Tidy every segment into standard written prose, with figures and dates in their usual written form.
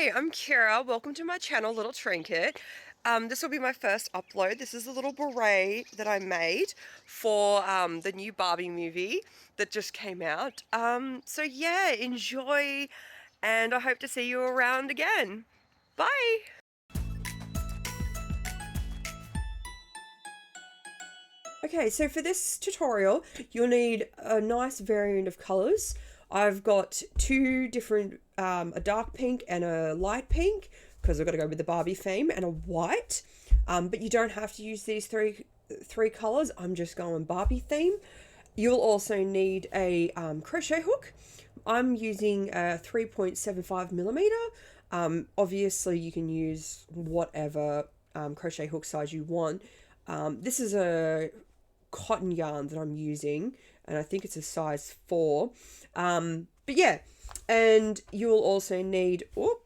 Hi, I'm Kira. Welcome to my channel, Little Trinket. This will be my first upload. This is a little beret that I made for the new Barbie movie that just came out. So yeah, enjoy, and I hope to see you around again. Bye! Okay, so for this tutorial, you'll need a nice variant of colours. I've got two different, a dark pink and a light pink, because I've got to go with the Barbie theme, and a white. But you don't have to use these three colours. I'm just going Barbie theme. You'll also need a crochet hook. I'm using a 3.75 millimeter. Obviously, you can use whatever crochet hook size you want. This is a cotton yarn that I'm using, and I think it's a size 4. But yeah, and you'll also need, oh,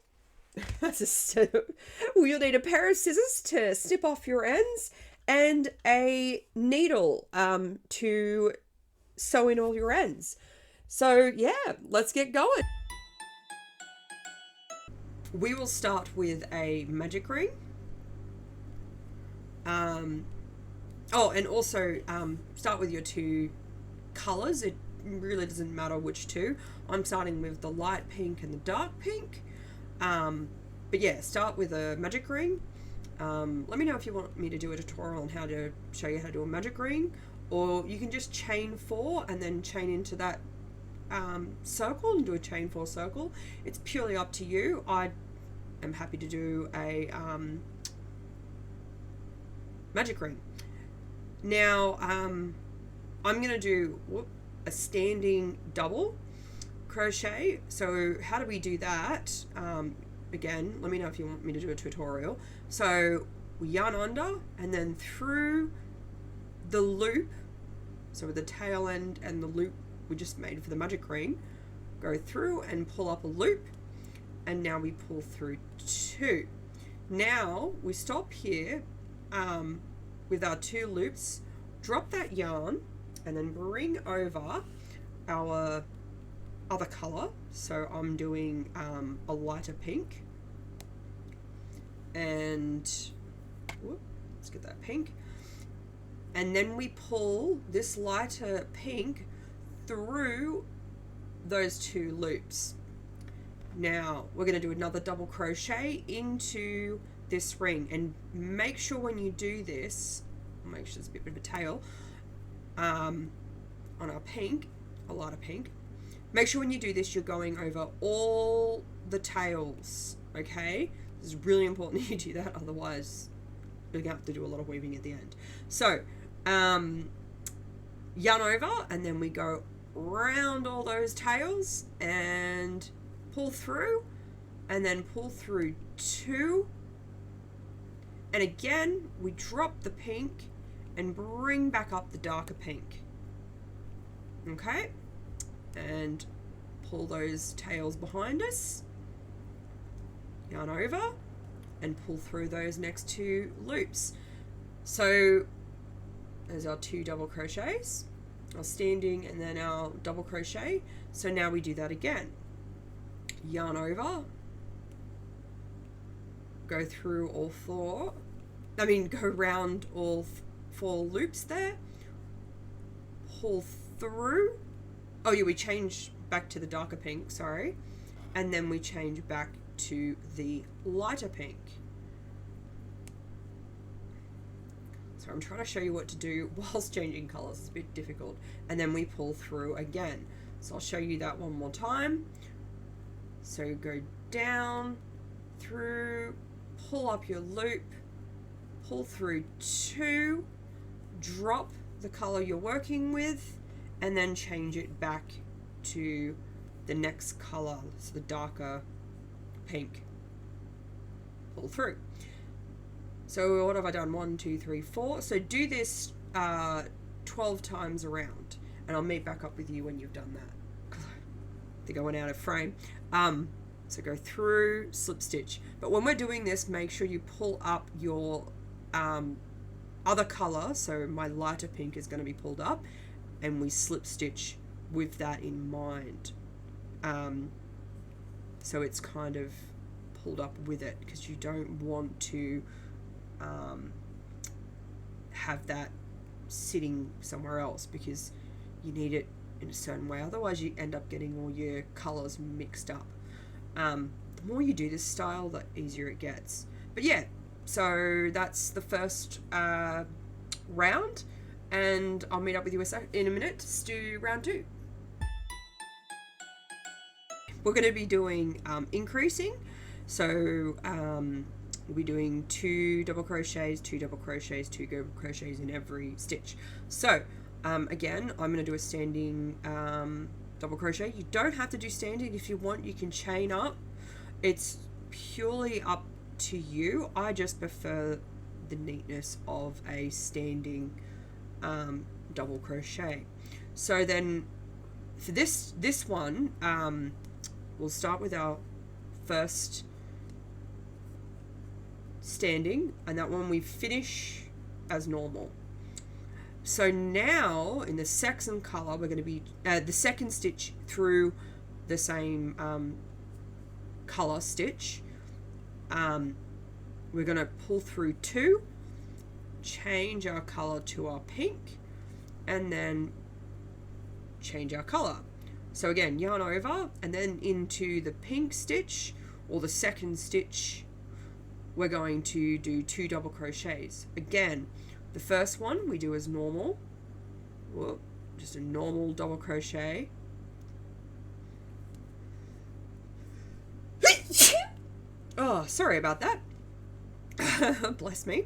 you'll need a pair of scissors to snip off your ends and a needle to sew in all your ends. So yeah, let's get going. We will start with a magic ring. Oh, and also start with your two colours. It really doesn't matter which two. I'm starting with the light pink and the dark pink. But yeah, start with a magic ring. Let me know if you want me to do a tutorial on how to show you how to do a magic ring, or you can just chain 4 and then chain into that circle and do a chain 4 circle. It's purely up to you. I am happy to do a magic ring. Now, I'm going to do a standing double crochet. So how do we do that? Again, let me know if you want me to do a tutorial. So we yarn under and then through the loop, so with the tail end and the loop we just made for the magic ring, go through and pull up a loop, and now we pull through 2. Now we stop here with our 2 loops, drop that yarn, and then bring over our other color. So I'm doing a lighter pink, and let's get that pink, and then we pull this lighter pink through those 2 loops. Now we're going to do another double crochet into this ring, and make sure when you do this, make sure there's a bit of a tail on our pink, a lighter pink. Make sure when you do this you're going over all the tails, okay? This is really important that you do that, otherwise you're going to have to do a lot of weaving at the end. So yarn over, and then we go round all those tails and pull through, and then pull through 2, and again we drop the pink and bring back up the darker pink, okay, and pull those tails behind us, yarn over, and pull through those next 2 loops. So there's our 2 double crochets, our standing and then our double crochet. So now we do that again, yarn over, go through all 4, go round all 4 loops there, pull through, oh yeah, we change back to the darker pink, sorry, and then we change back to the lighter pink. So I'm trying to show you what to do whilst changing colours. It's a bit difficult. And then we pull through again. So I'll show you that one more time. So go down, through, pull up your loop, pull through 2, drop the colour you're working with, and then change it back to the next colour, so the darker pink. Pull through. So what have I done? 1, 2, 3, 4. So do this 12 times around, and I'll meet back up with you when you've done that. I think I went out of frame. So go through, slip stitch. But when we're doing this, make sure you pull up your other color. So my lighter pink is going to be pulled up, and we slip stitch with that in mind. So it's kind of pulled up with it, because you don't want to have that sitting somewhere else, because you need it in a certain way, otherwise you end up getting all your colors mixed up. The more you do this style, the easier it gets. But yeah, so that's the first round, and I'll meet up with you in a minute to do round 2. We're going to be doing increasing, so we'll be doing 2 double crochets, 2 double crochets, 2 double crochets in every stitch. So again, I'm going to do a standing double crochet. You don't have to do standing. If you want, you can chain up. It's purely up to you. I just prefer the neatness of a standing double crochet. So then for this one, we'll start with our first standing, and that one we finish as normal. So now in the second color, we're going to be the second stitch through the same color stitch. We're going to pull through 2, change our color to our pink, and then change our color. So again, yarn over and then into the pink stitch, or the second stitch, we're going to do 2 double crochets. Again, the first one we do as normal. Whoop, just a normal double crochet. Oh, sorry about that. Bless me.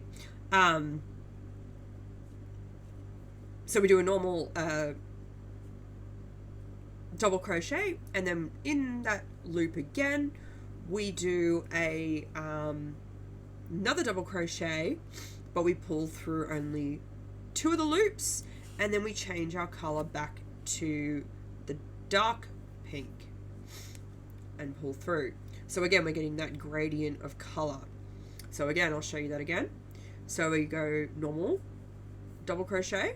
So we do a normal double crochet, and then in that loop again we do a another double crochet, but we pull through only 2 of the loops, and then we change our color back to the dark pink and pull through. So again, we're getting that gradient of color. So again, I'll show you that again. So we go normal double crochet,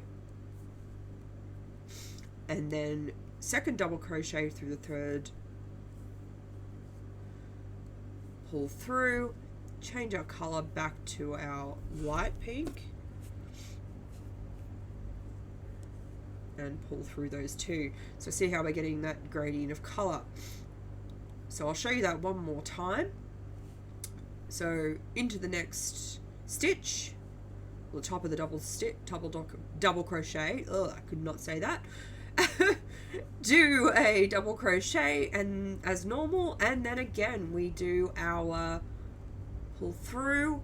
and then second double crochet through the third, pull through, change our color back to our light pink, and pull through those 2. So see how we're getting that gradient of color. So I'll show you that one more time. So into the next stitch, the top of the double crochet. Oh, I could not say that. Do a double crochet and as normal, and then again we do our pull through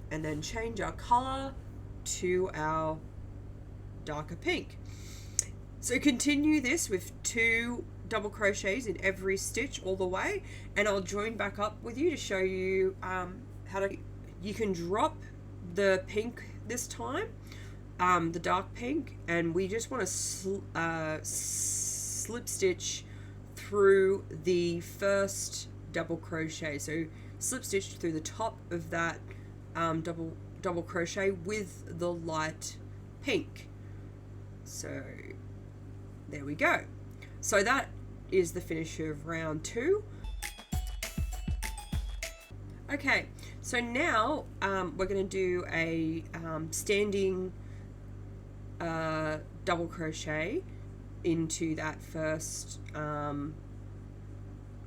and then change our color to our darker pink. So continue this with 2 double crochets in every stitch all the way, and I'll join back up with you to show you how to. You can drop the pink this time, the dark pink, and we just want to slip stitch through the first double crochet. So slip stitch through the top of that double crochet with the light pink. So there we go. So that is the finish of round 2. Okay, so now we're going to do a standing double crochet into that first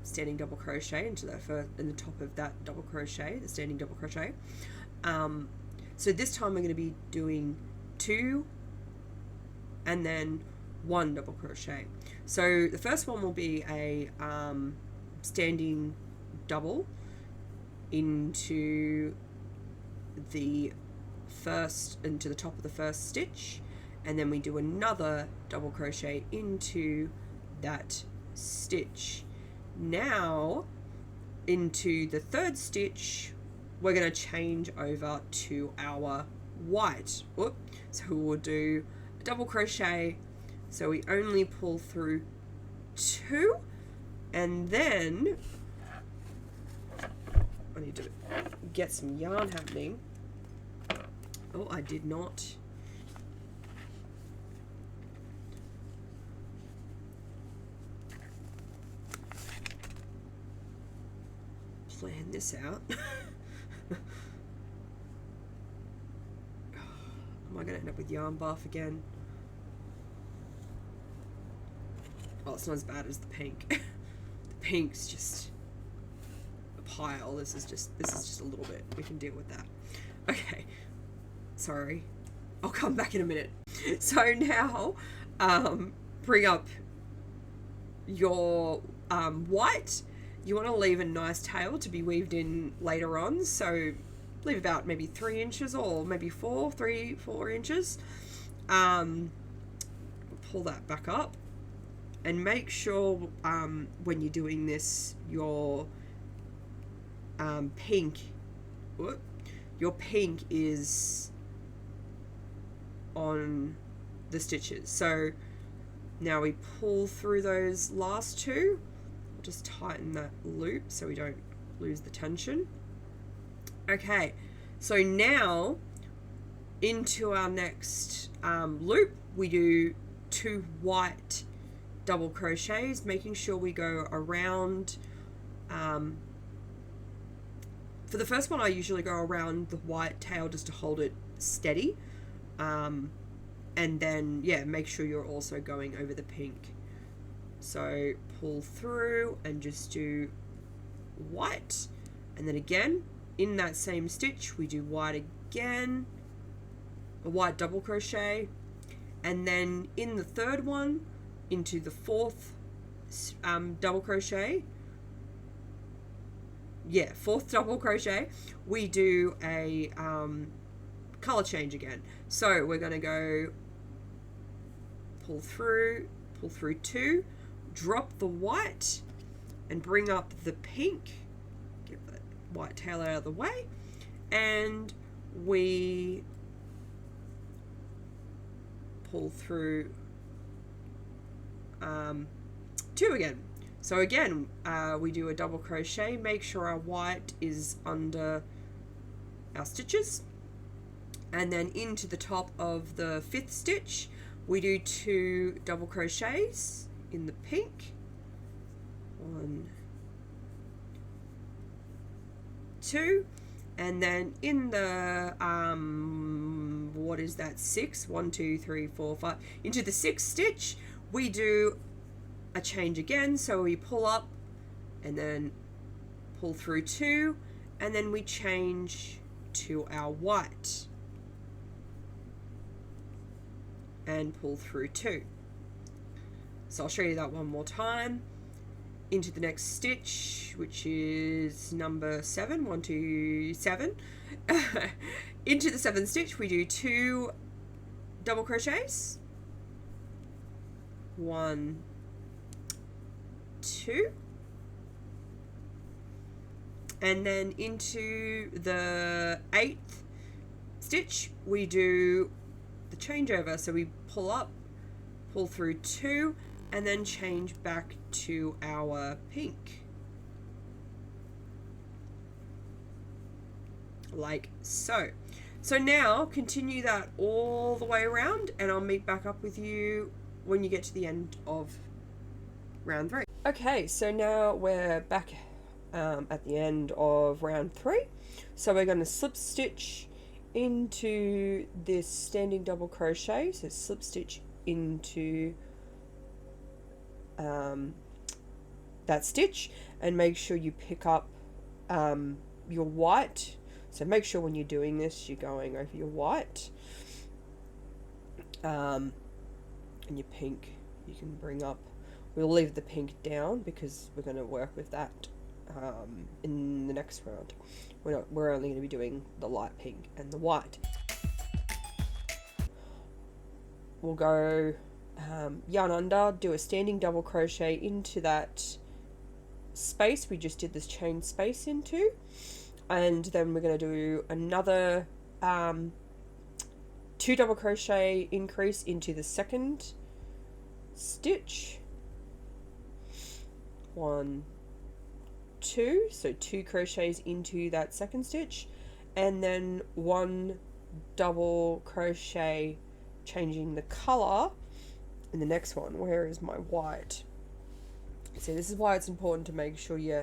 standing double crochet into that first, in the top of that double crochet, the standing double crochet. So this time we're going to be doing 2 and then 1 double crochet. So the first one will be a standing double into the top of the first stitch, and then we do another double crochet into that stitch. Now into the third stitch we're going to change over to our white. Whoop. So we'll do a double crochet, so we only pull through 2, and then I need to get some yarn happening. Oh, I did not. plan this out. Am I going to end up with yarn bath again? Oh, it's not as bad as the pink. The pink's just a pile. This is just a little bit. We can deal with that. Okay. Sorry. I'll come back in a minute. So now, bring up your white. You want to leave a nice tail to be weaved in later on. So leave about maybe 3 inches or maybe 4 inches. Pull that back up. And make sure when you're doing this, your pink is on the stitches. So now we pull through those last 2. We'll just tighten that loop so we don't lose the tension. Okay, so now into our next loop, we do 2 white double crochets, making sure we go around. For the first one, I usually go around the white tail just to hold it steady, and then make sure you're also going over the pink. So pull through and just do white, and then again in that same stitch we do white again, a white double crochet, and then in the third one into the 4th double crochet, 4th double crochet, we do a color change again. So we're going to go pull through 2, drop the white and bring up the pink, get the white tail out of the way, and we pull through 2 again. So again, we do a double crochet, make sure our white is under our stitches, and then into the top of the 5th stitch we do 2 double crochets in the pink, 1, 2, and then in the what is that, 6, 1, 2, 3, 4, 5, into the 6th stitch we do a change again. So we pull up and then pull through 2, and then we change to our white and pull through 2. So I'll show you that one more time. Into the next stitch, which is number 7, 1, 2, 7. Into the 7th stitch we do 2 double crochets, 1, 2, and then into the 8th stitch we do the changeover. So we pull up, pull through 2, and then change back to our pink, like so. So now continue that all the way around, and I'll meet back up with you when you get to the end of round 3. Okay, so now we're back at the end of round 3. So we're going to slip stitch into this standing double crochet. So slip stitch into that stitch, and make sure you pick up your white. So make sure when you're doing this, you're going over your white, and your pink you can bring up. We'll leave the pink down because we're going to work with that in the next round. We're only going to be doing the light pink and the white. We'll go yarn under, do a standing double crochet into that space we just did this chain space into, and then we're going to do another 2 double crochet increase into the 2nd stitch, 1, 2, so 2 crochets into that 2nd stitch, and then 1 double crochet changing the color in the next one. Where is my white? So this is why it's important to make sure you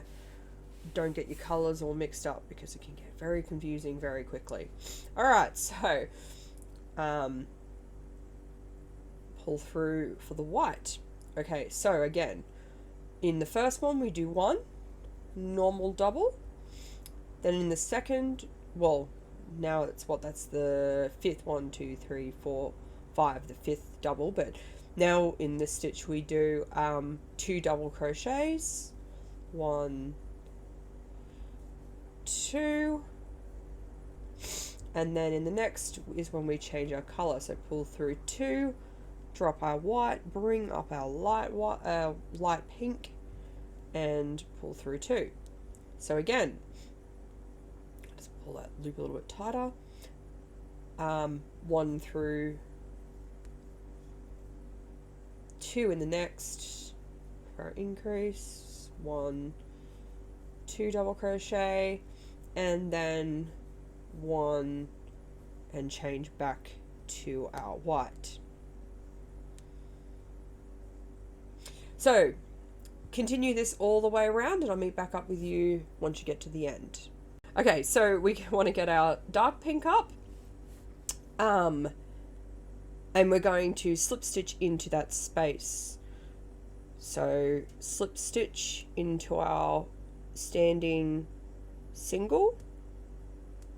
don't get your colors all mixed up, because it can get very confusing very quickly. All right, so pull through for the white. Okay, so again, in the first one we do 1 normal double, then in the second, well, now it's what, that's the 5th, 1 2 3 4 5, the 5th double, but now in this stitch we do 2 double crochets, 1 2, and then in the next is when we change our color. So pull through 2, drop our white, bring up our light pink, and pull through 2. So again, just pull that loop a little bit tighter. 1 through 2 in the next for our increase, 1 2 double crochet, and then 1 and change back to our white. So continue this all the way around, and I'll meet back up with you once you get to the end. Okay, so we want to get our dark pink up, and we're going to slip stitch into that space. So slip stitch into our standing single,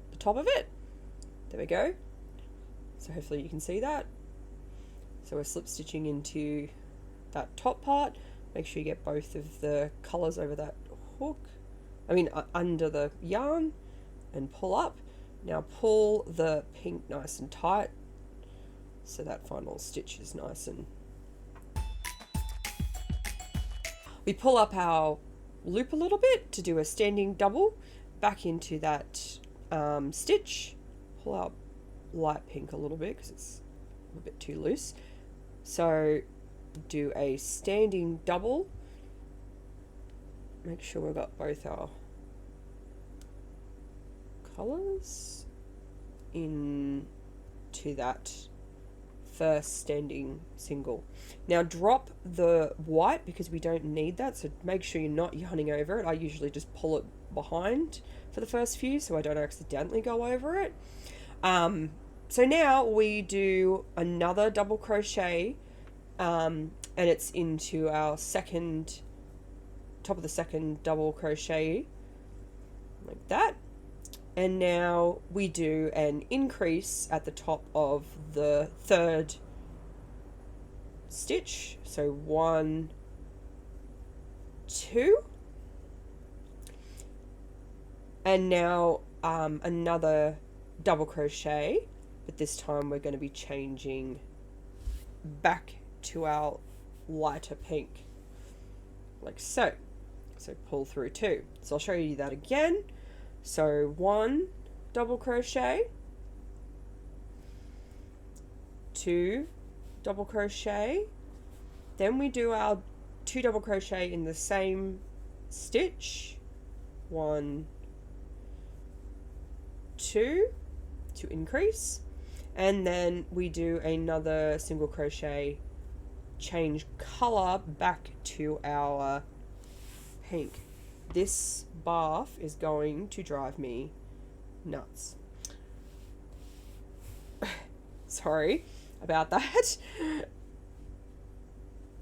the top of it. There we go. So hopefully you can see that. So we're slip stitching into that top part. Make sure you get both of the colors over that hook, under the yarn, and pull up. Now pull the pink nice and tight so that final stitch is nice, and we pull up our loop a little bit to do a standing double back into that stitch. Pull out light pink a little bit because it's a bit too loose. So do a standing double. Make sure we've got both our colors into that first standing single. Now drop the white because we don't need that, so make sure you're not yarning over it. I usually just pull it behind for the first few so I don't accidentally go over it. So now we do another double crochet, and it's into our top of the second double crochet, like that. And now we do an increase at the top of the third stitch. So 1 2, and now another double crochet, but this time we're going to be changing back to our lighter pink, like so. So pull through 2. So I'll show you that again. So 1 double crochet, 2 double crochet, then we do our 2 double crochet in the same stitch, 1 2 to increase, and then we do another single crochet, change color back to our pink. This bath is going to drive me nuts. Sorry about that.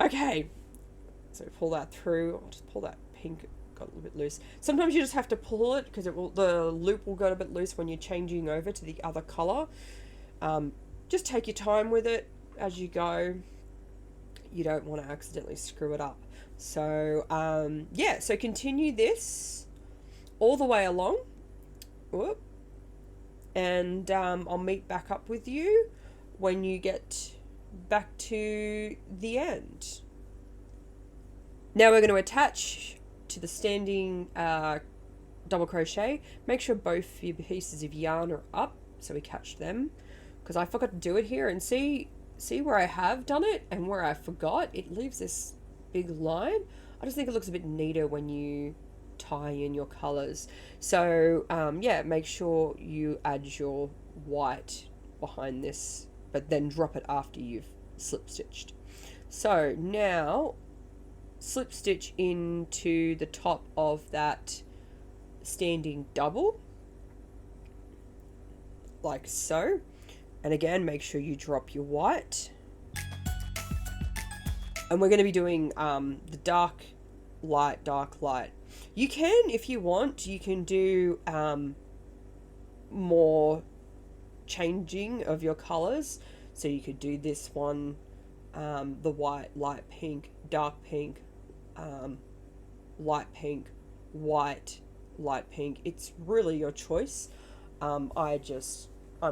Okay, so pull that through. I'll just pull that pink, got a little bit loose. Sometimes you just have to pull it because the loop will go a bit loose when you're changing over to the other color. Just take your time with it as you go. You don't want to accidentally screw it up. So yeah, so continue this all the way along. Whoop. And I'll meet back up with you when you get back to the end. Now we're going to attach to the standing double crochet. Make sure both your pieces of yarn are up so we catch them, because I forgot to do it here, and see where I have done it and where I forgot. It leaves this big line. I just think it looks a bit neater when you tie in your colors. So yeah, make sure you add your white behind this, but then drop it after you've slip stitched. So now slip stitch into the top of that standing double, like so. And again, make sure you drop your white. And we're going to be doing the dark, light, dark, light. You can, if you want, you can do more changing of your colors. So you could do this one, the white, light pink, dark pink, light pink, white, light pink. It's really your choice. I'm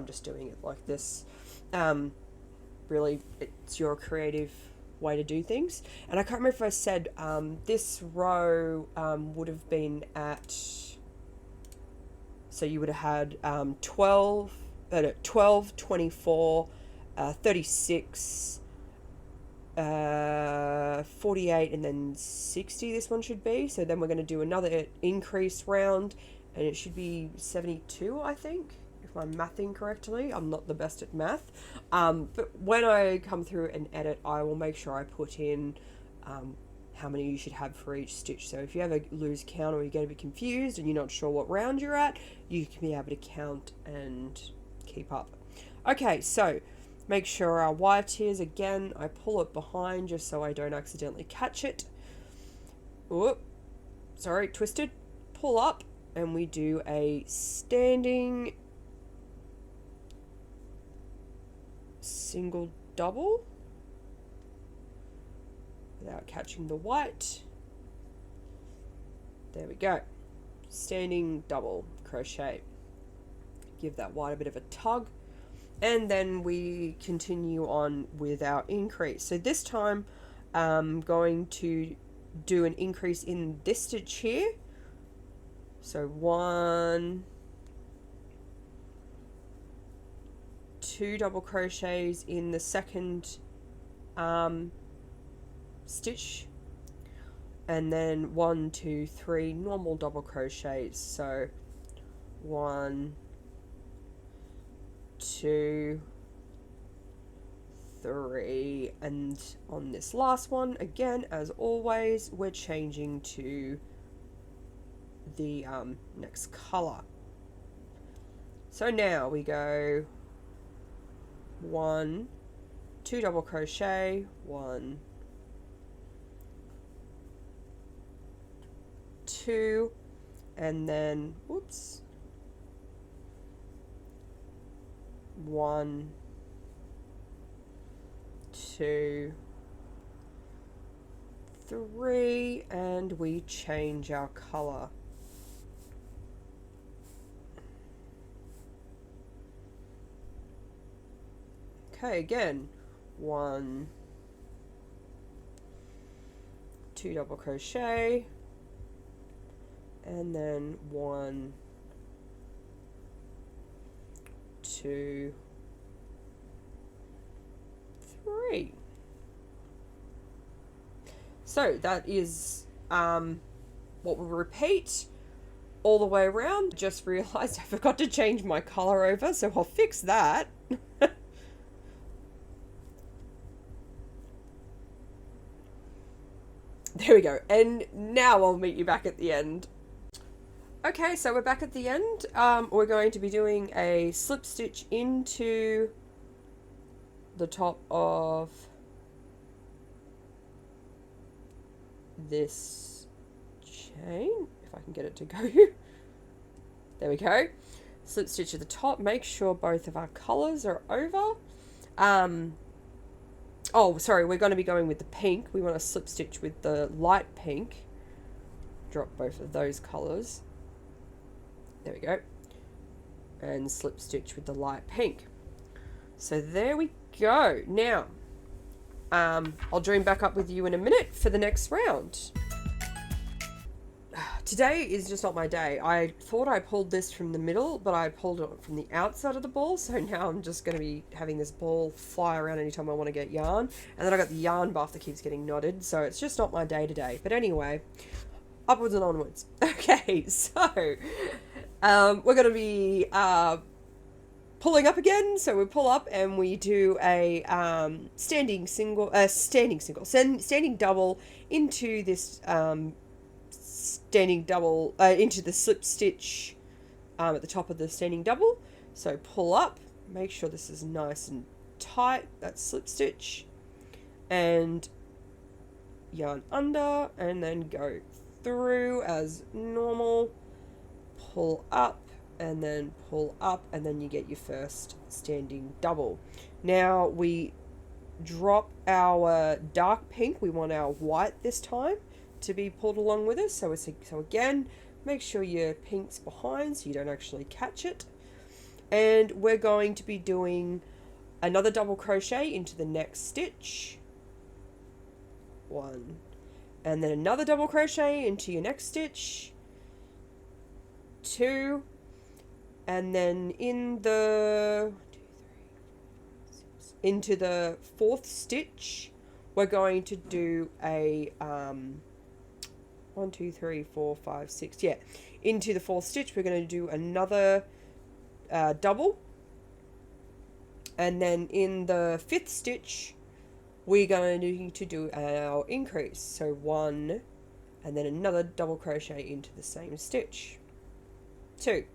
just doing it like this. Really, it's your creative way to do things. And I can't remember if I said this row would have been at, so you would have had 12, 24, 36, 48, and then 60 this one should be. So then we're going to do another increase round, and it should be 72, I think, if I'm mathing correctly. I'm not the best at math, but when I come through and edit, I will make sure I put in how many you should have for each stitch. So if you ever lose count or you get a bit confused and you're not sure what round you're at, you can be able to count and keep up. Okay, so make sure our white is, again, I pull it behind just so I don't accidentally catch it. Whoop, sorry, twisted. Pull up, and we do a standing single double without catching the white. There we go. Standing double crochet. Give that white a bit of a tug. And then we continue on with our increase. So this time I'm going to do an increase in this stitch here. So 1, 2 double crochets in the second stitch, and then 1, 2, 3 normal double crochets. So 1, 2, 3, and on this last one, again, as always, we're changing to the next color. So now we go 1, 2 double crochet, 1, 2, and then whoops, 1, 2, 3, and we change our color. Okay, again, 1, 2 double crochet, and then 1, 2, 3. So that is what we'll repeat all the way around. Just realized I forgot to change my color over, so I'll fix that. There we go. And now I'll meet you back at the end. Okay, so we're back at the end. We're going to be doing a slip stitch into the top of this chain, if I can get it to go. There we go. Slip stitch at the top. Make sure both of our colors are over. Oh, sorry, we're going to be going with the pink. We want to slip stitch with the light pink. Drop both of those colors. There we go. And slip stitch with the light pink. So there we go. Now, I'll join back up with you in a minute for the next round. Today is just not my day. I thought I pulled this from the middle, but I pulled it from the outside of the ball, so now I'm just going to be having this ball fly around anytime I want to get yarn. And then I got the yarn buff that keeps getting knotted, so it's just not my day today. But anyway, upwards and onwards. Okay, so we're going to be pulling up again. So we pull up and we do a standing double into this standing double, into the slip stitch at the top of the standing double. So pull up, make sure this is nice and tight, that slip stitch, and yarn under, and then go through as normal, pull up, and then pull up, and then you get your first standing double. Now we drop our dark pink, we want our white this time to be pulled along with us. So again, make sure your pink's behind so you don't actually catch it. And we're going to be doing another double crochet into the next stitch. 1. And then another double crochet into your next stitch. 2. And then into the 4th stitch, we're going to do a 1, 2, 3, 4, 5, 6. Yeah, into the 4th stitch, we're going to do another double, and then in the 5th stitch, we're going to need to do our increase. So 1, and then another double crochet into the same stitch. 2.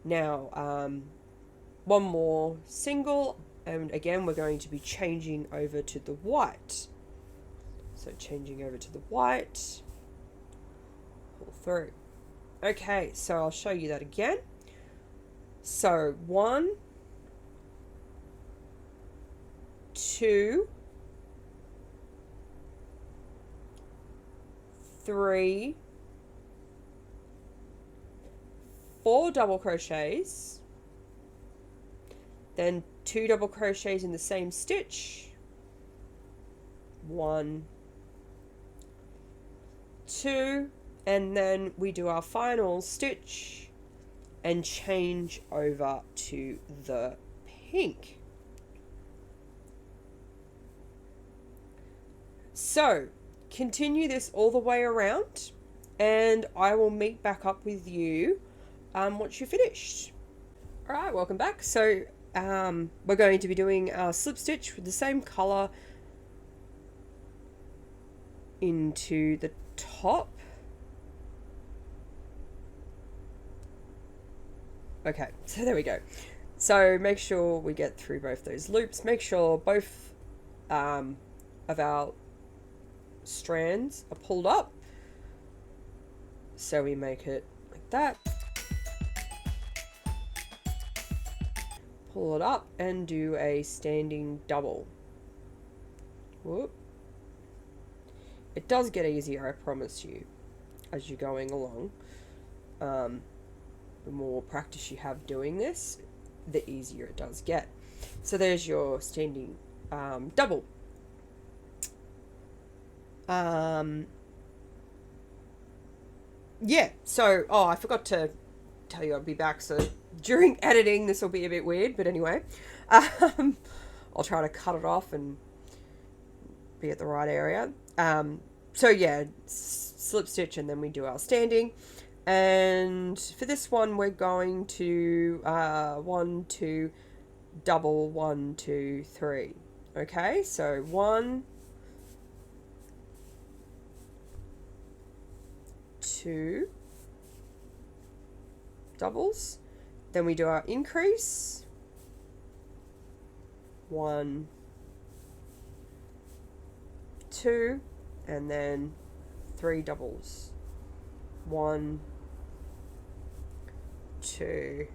Now, one more single, and again, we're going to be changing over to the white. So changing over to the white, pull through. Okay, so I'll show you that again. So 1, 2, 3, 4 double crochets, then 2 double crochets in the same stitch, 1, 2, and then we do our final stitch and change over to the pink. So continue this all the way around, and I will meet back up with you once you're finished. All right, welcome back. So we're going to be doing our slip stitch with the same color into the top. Okay, so there we go. So make sure we get through both those loops. Make sure both of our strands are pulled up. So we make it like that. Pull it up and do a standing double. Whoop. It does get easier, I promise you, as you're going along. The more practice you have doing this, the easier it does get. So there's your standing double. Yeah, so, I forgot to tell you I'd be back, so during editing this will be a bit weird, but anyway, I'll try to cut it off and be at the right area. So yeah, slip stitch, and then we do our standing. And for this one, we're going to 1, 2, double, 1, 2, 3. Okay, so 1, 2 doubles. Then we do our increase. 1, 2, and then 3 doubles. 1, 2,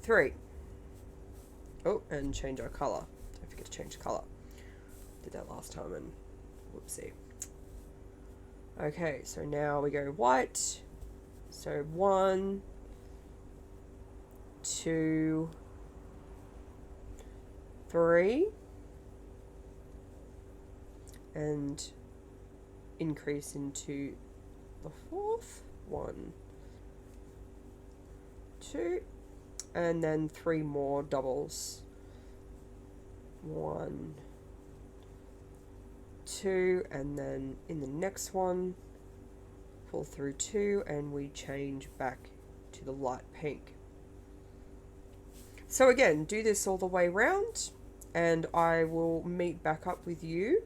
3. Oh, and change our color. Don't forget to change the color. Did that last time and whoopsie. Okay, so now we go white. So 1, 2, 3, and increase into the 4th. 1, 2, and then 3 more doubles. 1, 2, and then in the next one, pull through 2, and we change back to the light pink. So again, do this all the way round, and I will meet back up with you.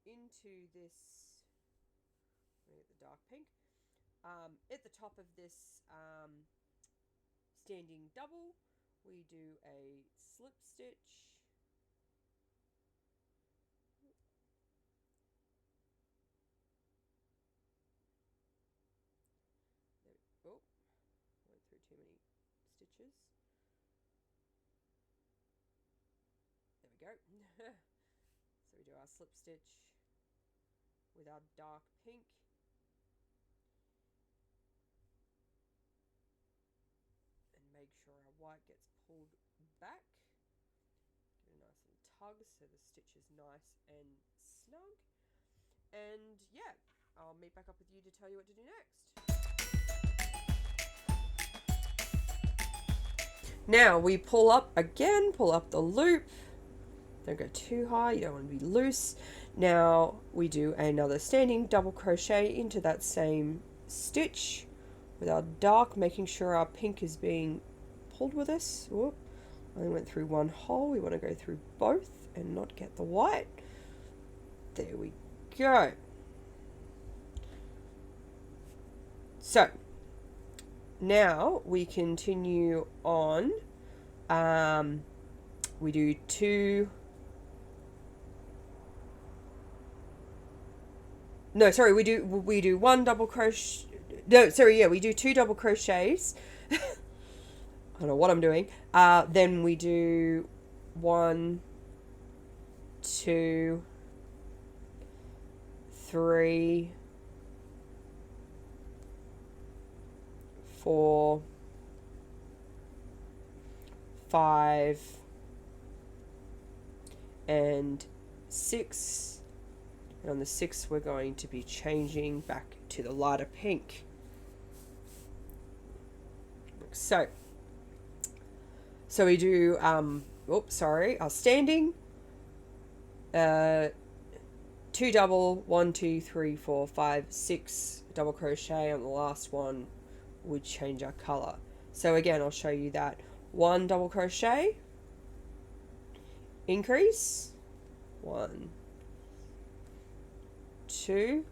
into this, get the dark pink, at the top of this standing double, we do a slip stitch. Oh, went through too many stitches. There we go. So we do our slip stitch with our dark pink. And make sure our white gets pulled back. Give it a nice little tug so the stitch is nice and snug. And yeah, I'll meet back up with you to tell you what to do next. Now we pull up again, pull up the loop. Don't go too high, you don't want to be loose. Now we do another standing double crochet into that same stitch with our dark, making sure our pink is being pulled with us. Whoop. I only went through one hole. We want to go through both and not get the white. There we go. So now we continue on. We do two. No, sorry, we do one double crochet. No, sorry, yeah, we do two double crochets. I don't know what I'm doing. Then we do 1, 2, 3, 4, 5, and 6. And on the 6th, we're going to be changing back to the lighter pink. So we do, our standing, 2 double, 1, 2, 3, 4, 5, 6 double crochet. On the last one, we change our color. So again, I'll show you that. 1 double crochet, increase, 1, 2,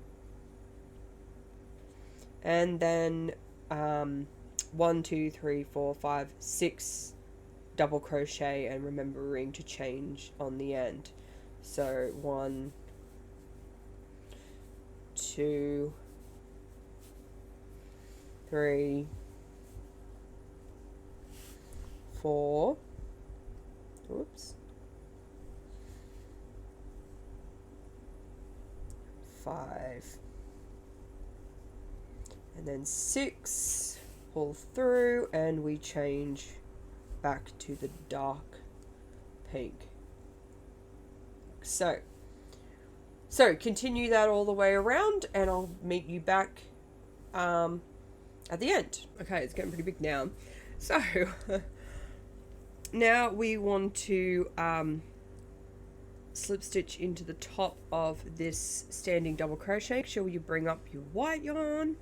and then 1, 2, 3, 4, 5, 6 double crochet, and remembering to change on the end. So 1, 2, 3, 4, oops, 5, and then 6, pull through, and we change back to the dark pink. So continue that all the way around, and I'll meet you back at the end. Okay, it's getting pretty big now. So now we want to slip stitch into the top of this standing double crochet. Make sure you bring up your white yarn.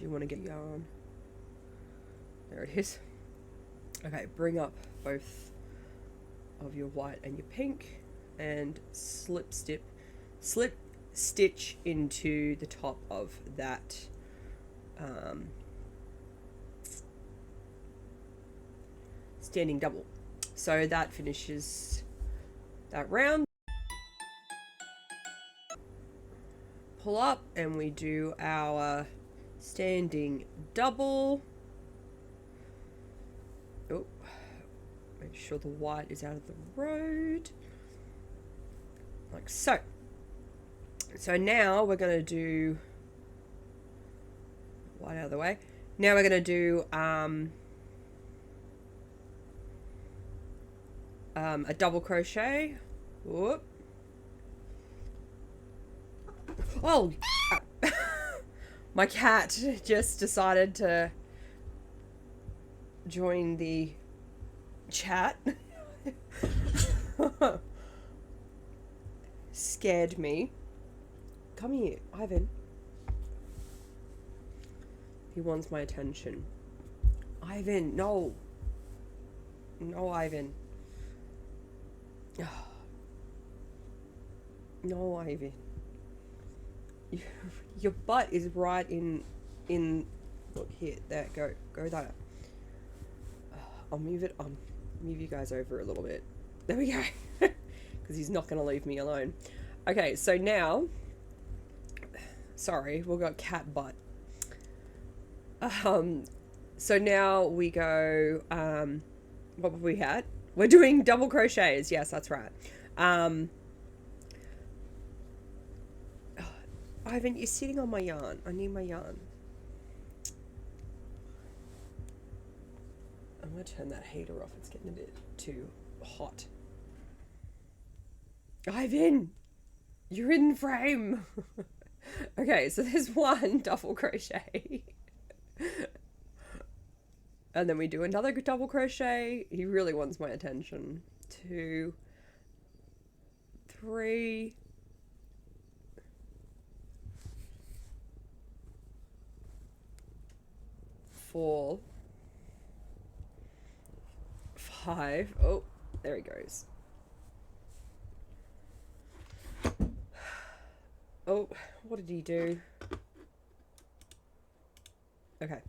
You want to get yarn. There it is. Okay, bring up both of your white and your pink and slip stitch into the top of that standing double. So that finishes that round. Pull up and we do our standing double. Oh, make sure the white is out of the road, like so. So now we're going to do white out of the way. Now we're going to do a double crochet. Whoop. Oh, my cat just decided to join the chat. Scared me. Come here, Ivan. He wants my attention. Ivan, no. No, Ivan. No, Ivy. Your butt is right in. Look here. There. Go there. I'll move it. Move you guys over a little bit. There we go. Because he's not going to leave me alone. Okay, so now. Sorry, we've got cat butt. So now we go. What have we had? We're doing double crochets. Yes, that's right. Ivan, you're sitting on my yarn. I need my yarn. I'm going to turn that heater off. It's getting a bit too hot. Ivan, you're in frame. Okay, so there's one double crochet. And then we do another double crochet. He really wants my attention. 2, 3, 4, 5. Oh, there he goes. Oh, what did he do? Okay.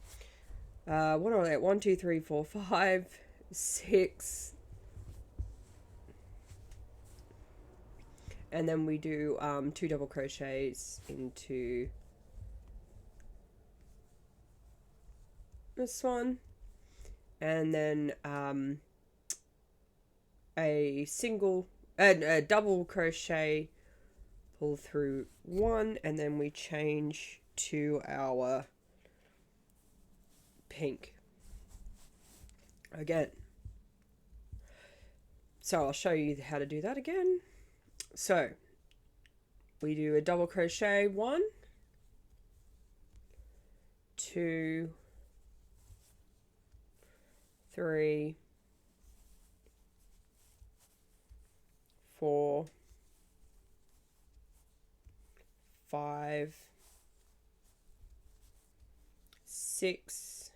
What are they? 1, 2, 3, 4, 5, 6. And then we do 2 double crochets into this one. And then a double crochet, pull through 1, and then we change to our pink again. So I'll show you how to do that again. So we do a double crochet, 1, 2, 3, 4, 5, 6,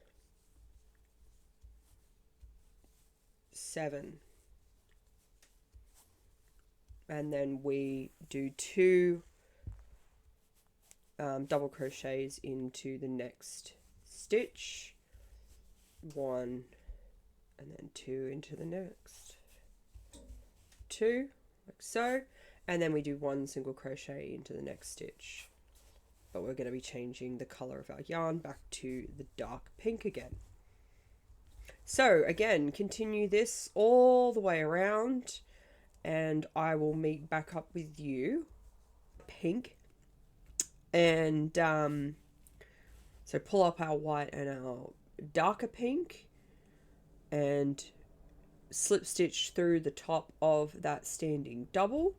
7. And then we do 2 double crochets into the next stitch. 1 and then 2 into the next 2, like so. And then we do 1 single crochet into the next stitch. But we're going to be changing the color of our yarn back to the dark pink again. So again, continue this all the way around, and I will meet back up with you. Pink. And so pull up our white and our darker pink and slip stitch through the top of that standing double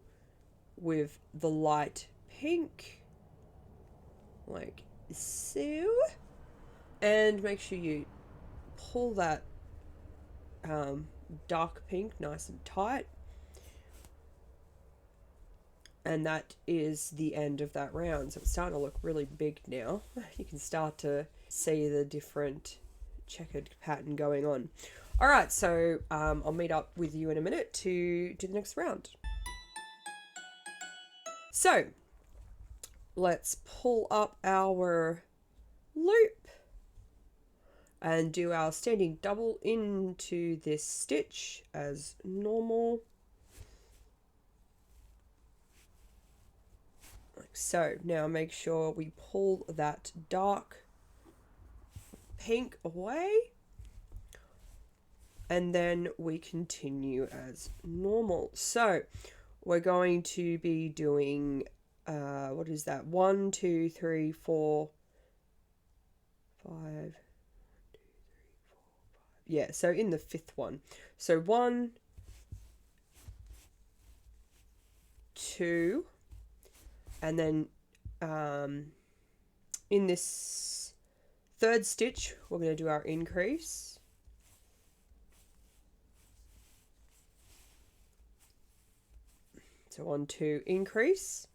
with the light pink, like so, and make sure you pull that dark pink nice and tight. And that is the end of that round. So it's starting to look really big now. You can start to see the different checkered pattern going on. All right, so I'll meet up with you in a minute to do the next round. So let's pull up our loop and do our standing double into this stitch as normal. So now make sure we pull that dark pink away, and then we continue as normal. So we're going to be doing what is that? 1, 2, 3, 4, 5. 1, 2, 3, 4, 5. Yeah, so in the 5th one. So 1, 2. And then in this 3rd stitch, we're going to do our increase. So 1, 2, increase.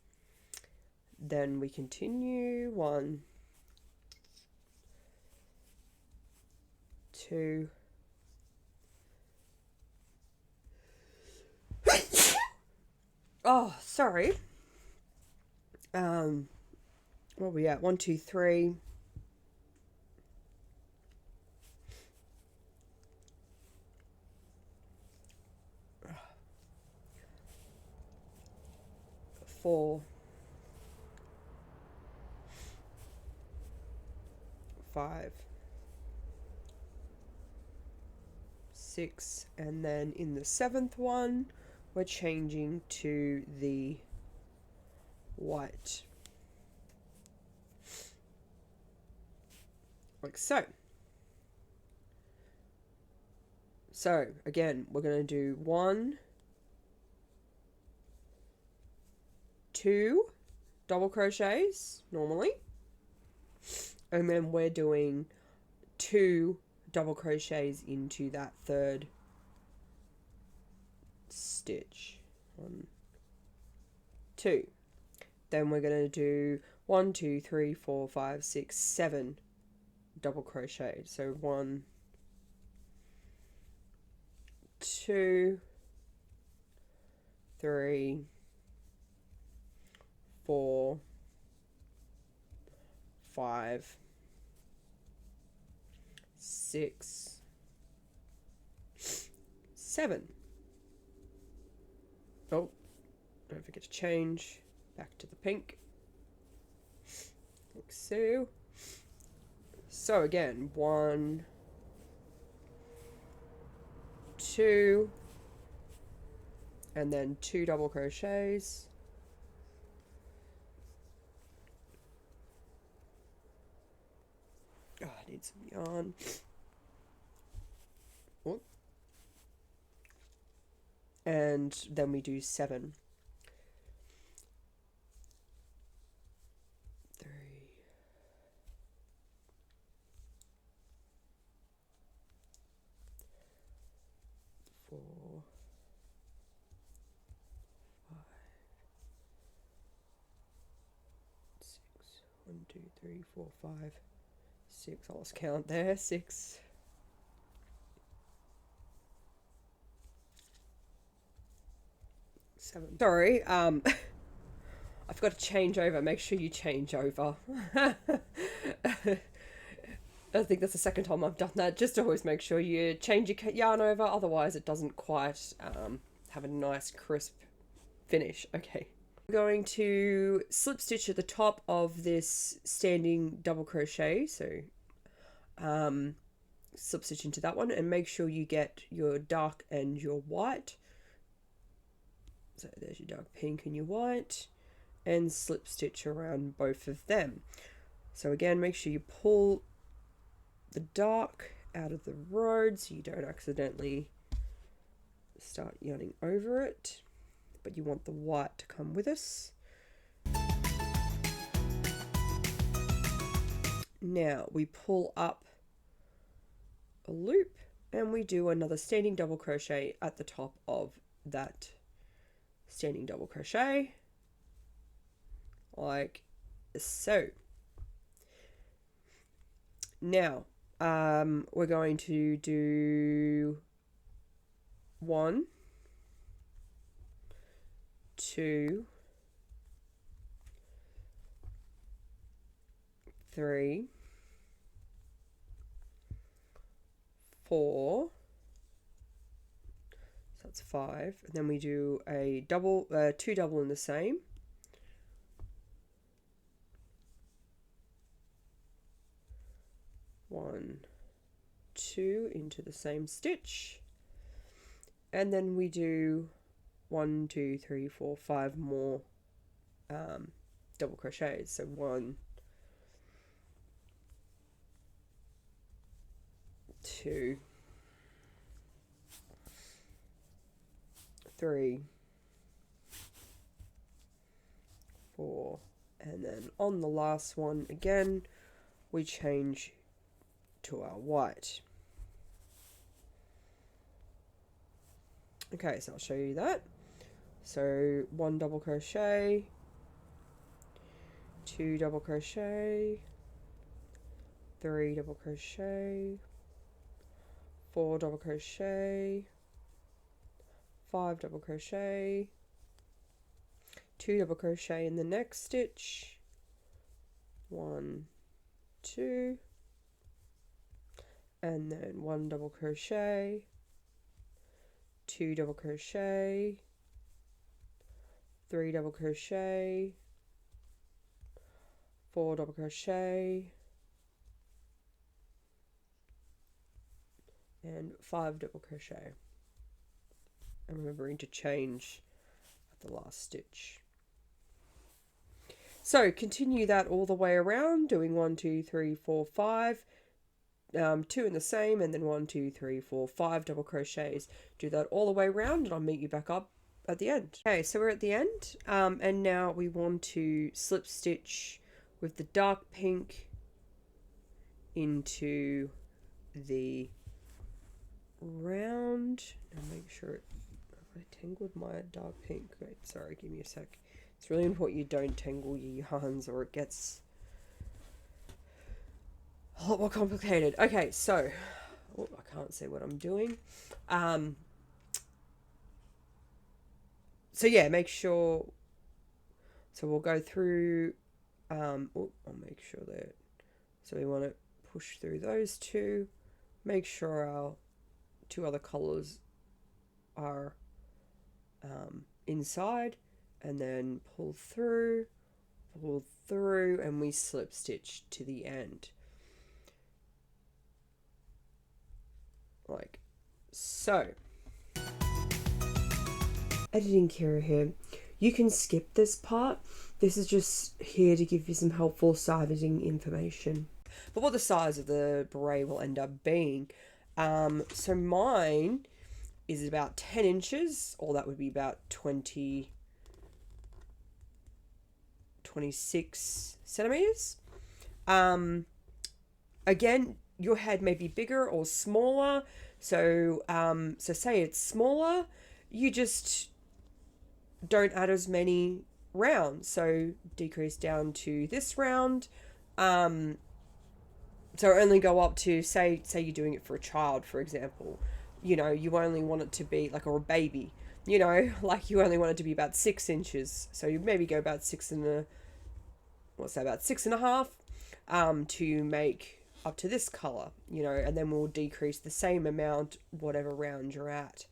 Then we continue. 1, 2. Oh, sorry. What are we at? 1, 2, 3. 4, 5, 6, and then in the 7th one we're changing to the white, like so. So again, we're going to do 1, 2 double crochets normally, and then we're doing 2 double crochets into that 3rd stitch. 1, 2. Then we're going to do 1, 2, 3, 4, 5, 6, 7 double crochet. So 1, 2, 3, 4, 5, 6, 7. Oh, don't forget to change back to the pink, like so. So again, 1, 2, and then 2 double crochets. Oh, I need some yarn. Oh. And then we do 7. 3, 4, 5, 6. 1, 2, 3, 4, 5, 6. I lost count there. 6. 7. Sorry, I forgot to change over. Make sure you change over. I think that's the second time I've done that. Just always make sure you change your yarn over, otherwise it doesn't quite have a nice crisp finish. Okay. We're going to slip stitch at the top of this standing double crochet. So slip stitch into that one and make sure you get your dark and your white. So there's your dark pink and your white, and slip stitch around both of them. So again, make sure you pull the dark out of the road so you don't accidentally start yarning over it, but you want the white to come with us. Now we pull up a loop and we do another standing double crochet at the top of that standing double crochet, like so. Now we're going to do 1, 2, 3, 4. So that's 5, and then we do a double, 2 double in the same. One, 2 into the same stitch, and then we do 1, 2, 3, 4, 5 more double crochets. So 1, 2, 3, 4, and then on the last one again we change to our white. Okay, so I'll show you that. So 1 double crochet, 2 double crochet, 3 double crochet, 4 double crochet, 5 double crochet, 2 double crochet in the next stitch, 1, 2, and then 1 double crochet, 2 double crochet, 3 double crochet, 4 double crochet, and 5 double crochet. And remembering to change at the last stitch. So continue that all the way around, doing 1, 2, 3, 4, 5, 2 in the same, and then 1, 2, 3, 4, 5 double crochets. Do that all the way around, and I'll meet you back up at the end. Okay, so we're at the end, and now we want to slip stitch with the dark pink into the round, and make sure I tangled my dark pink. Wait, sorry, give me a sec. It's really important you don't tangle your yarns or it gets a lot more complicated. Okay, so I can't see what I'm doing. So yeah, make sure. So we'll go through. I'll make sure that. So we want to push through those two. Make sure our 2 other colors are inside, and then pull through, and we slip stitch to the end. Like so. Editing Kira here. You can skip this part. This is just here to give you some helpful sizing information. But what the size of the beret will end up being. So mine is about 10 inches, or that would be about 26 centimeters. Again, your head may be bigger or smaller. So, so say it's smaller, you just don't add as many rounds. So decrease down to this round. So only go up to, say you're doing it for a child, for example. You know, you only want it to be like, or a baby, you know, like you only want it to be about 6 inches. So you maybe go about 6.5, to make up to this color, you know, and then we'll decrease the same amount, whatever round you're at.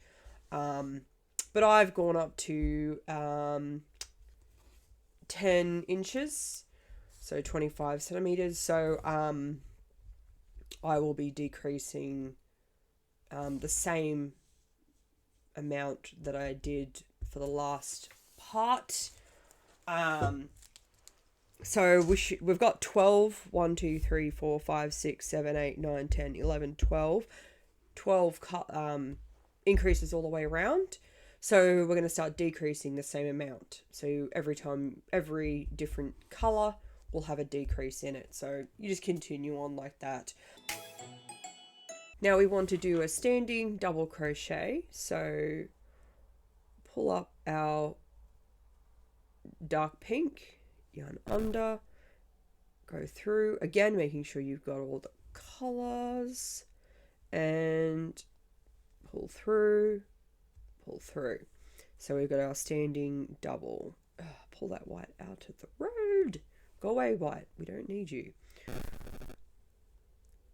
But I've gone up to 10 inches, so 25 centimeters. So I will be decreasing the same amount that I did for the last part. So we've got 12, 1, 2, 3, 4, 5, 6, 7, 8, 9, 10, 11, 12. 12 increases all the way around. So we're going to start decreasing the same amount. So every different color will have a decrease in it. So you just continue on like that. Now we want to do a standing double crochet. So pull up our dark pink, yarn under, go through, again making sure you've got all the colors, and pull through. So we've got our standing double. Pull that white out of the road. Go away, white. We don't need you.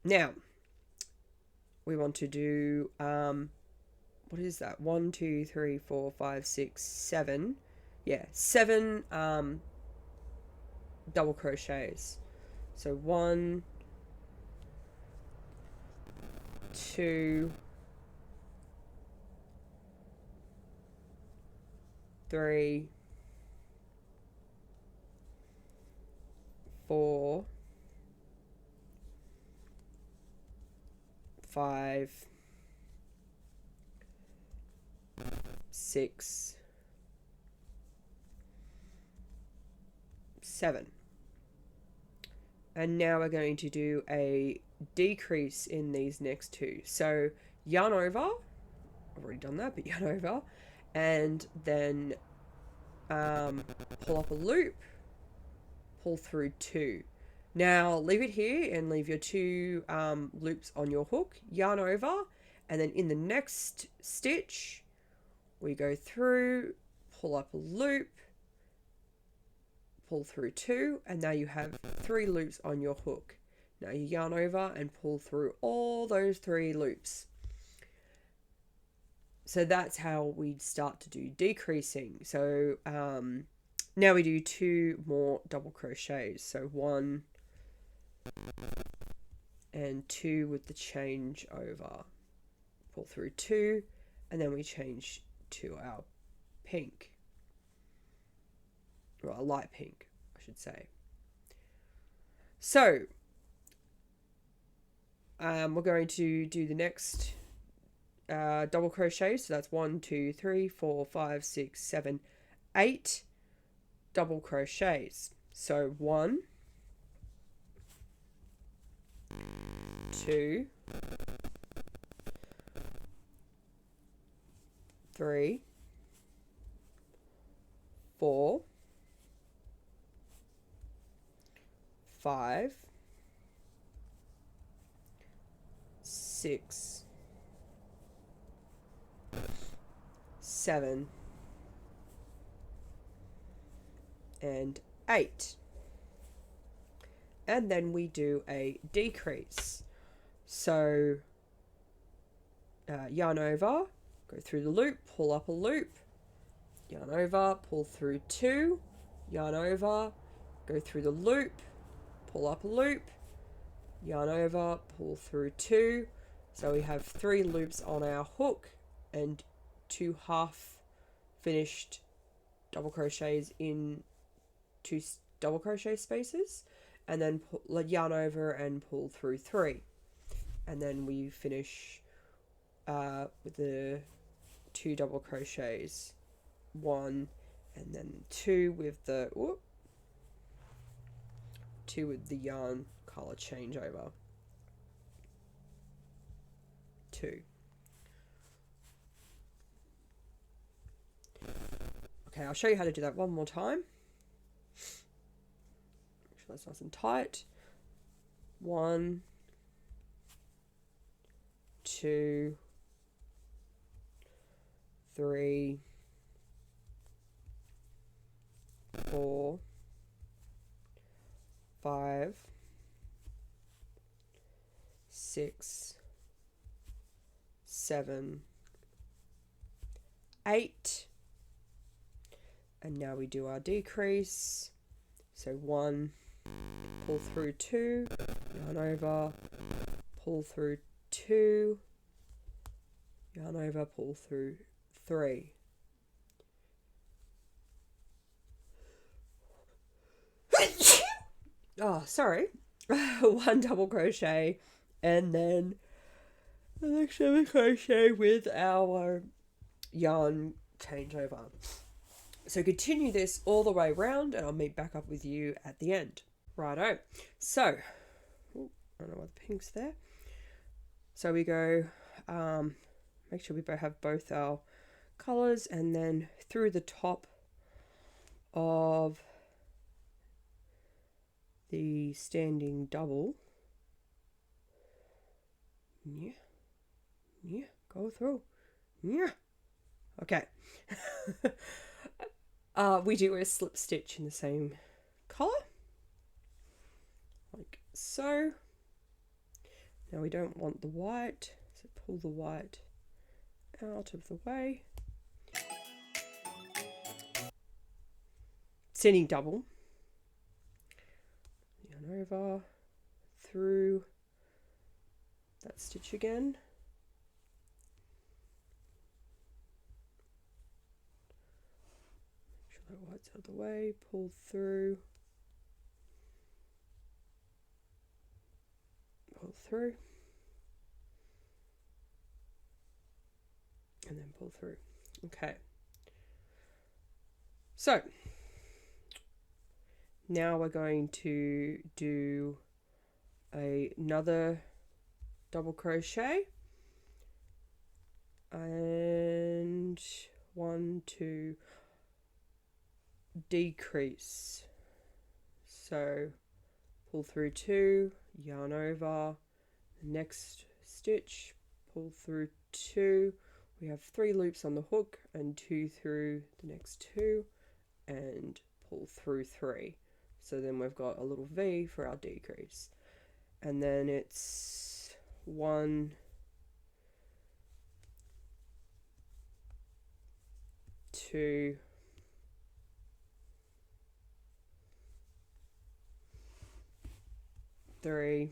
Now, we want to do, what is that? 1, 2, 3, 4, 5, 6, 7. Yeah, 7 double crochets. So 1, 2, 3, 4, 5, 6, 7. And now we're going to do a decrease in these next two. So yarn over, I've already done that, but yarn over, and then pull up a loop, pull through 2. Now leave it here and leave your 2 loops on your hook, yarn over, and then in the next stitch we go through, pull up a loop, pull through 2, and now you have 3 loops on your hook. Now you yarn over and pull through all those 3 loops. So that's how we start to do decreasing. So now we do 2 more double crochets. So 1 and 2 with the change over. Pull through 2, and then we change to our pink. Well, a light pink, I should say. So we're going to do the next double crochet. So that's 1, 2, 3, 4, 5, 6, 7, 8 double crochets. So 1, 2, 3, 4, 5, 6, 7, and 8. And then we do a decrease. So yarn over, go through the loop, pull up a loop, yarn over, pull through 2, yarn over, go through the loop, pull up a loop, yarn over, pull through 2. So we have 3 loops on our hook and 2 half finished double crochets in 2 double crochet spaces, and then yarn over and pull through 3, and then we finish with the 2 double crochets, 1 and then 2 with the 2 with the yarn color changeover, 2. Okay, I'll show you how to do that one more time. Make sure that's nice and tight. 1, 2, 3, 4, 5, 6, 7, 8. And now we do our decrease. So 1, pull through 2, yarn over, pull through 2, yarn over, pull through 3. Oh, sorry. 1 double crochet, and then the next double crochet with our yarn changeover. So continue this all the way around, and I'll meet back up with you at the end. Righto. So, I don't know why the pink's there. So we go, make sure we have both our colours, and then through the top of the standing double, go through, okay. We do a slip stitch in the same colour, like so. Now we don't want the white, so pull the white out of the way. Standing double, yarn over, through that stitch again. Make sure that white's out of the way, pull through, and then pull through. Okay. So now we're going to do another double crochet, and 1, 2, decrease. So pull through 2, yarn over, the next stitch, pull through 2. We have 3 loops on the hook and 2 through the next 2, and pull through 3. So then we've got a little V for our decrease. And then it's 1, 2, 3,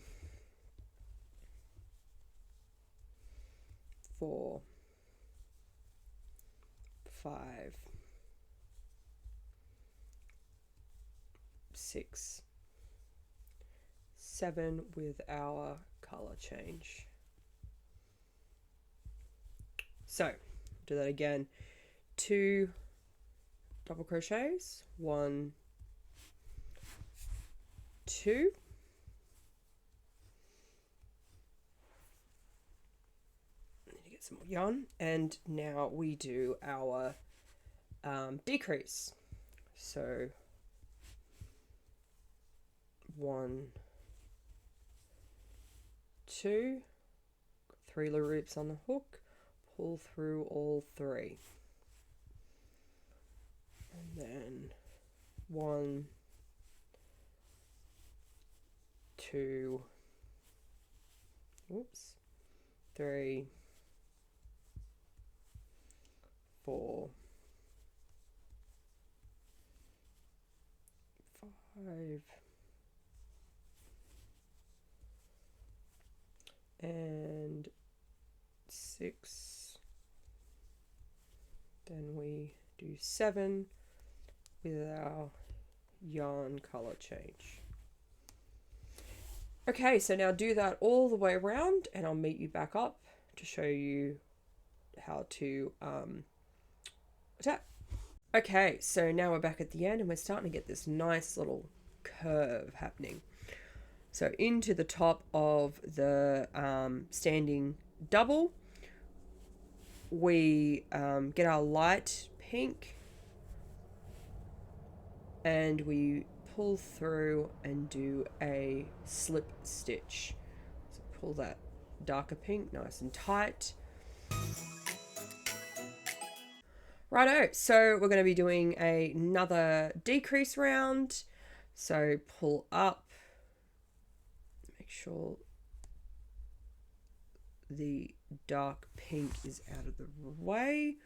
4, 5, 6, 7 with our color change. So do that again. 2 double crochets, 1, 2, need to get some more yarn, and now we do our decrease. So 1, 2, 3 loops on the hook, pull through all 3, and then 1, 2, 3, 4, 5, and 6. Then we do 7 with our yarn color change. Okay, so now do that all the way around, and I'll meet you back up to show you how to attack. Okay, so now we're back at the end, and we're starting to get this nice little curve happening. So into the top of the standing double, we get our light pink, and we pull through and do a slip stitch. So pull that darker pink nice and tight. Righto, so we're going to be doing another decrease round. So pull up, make sure the dark pink is out of the way.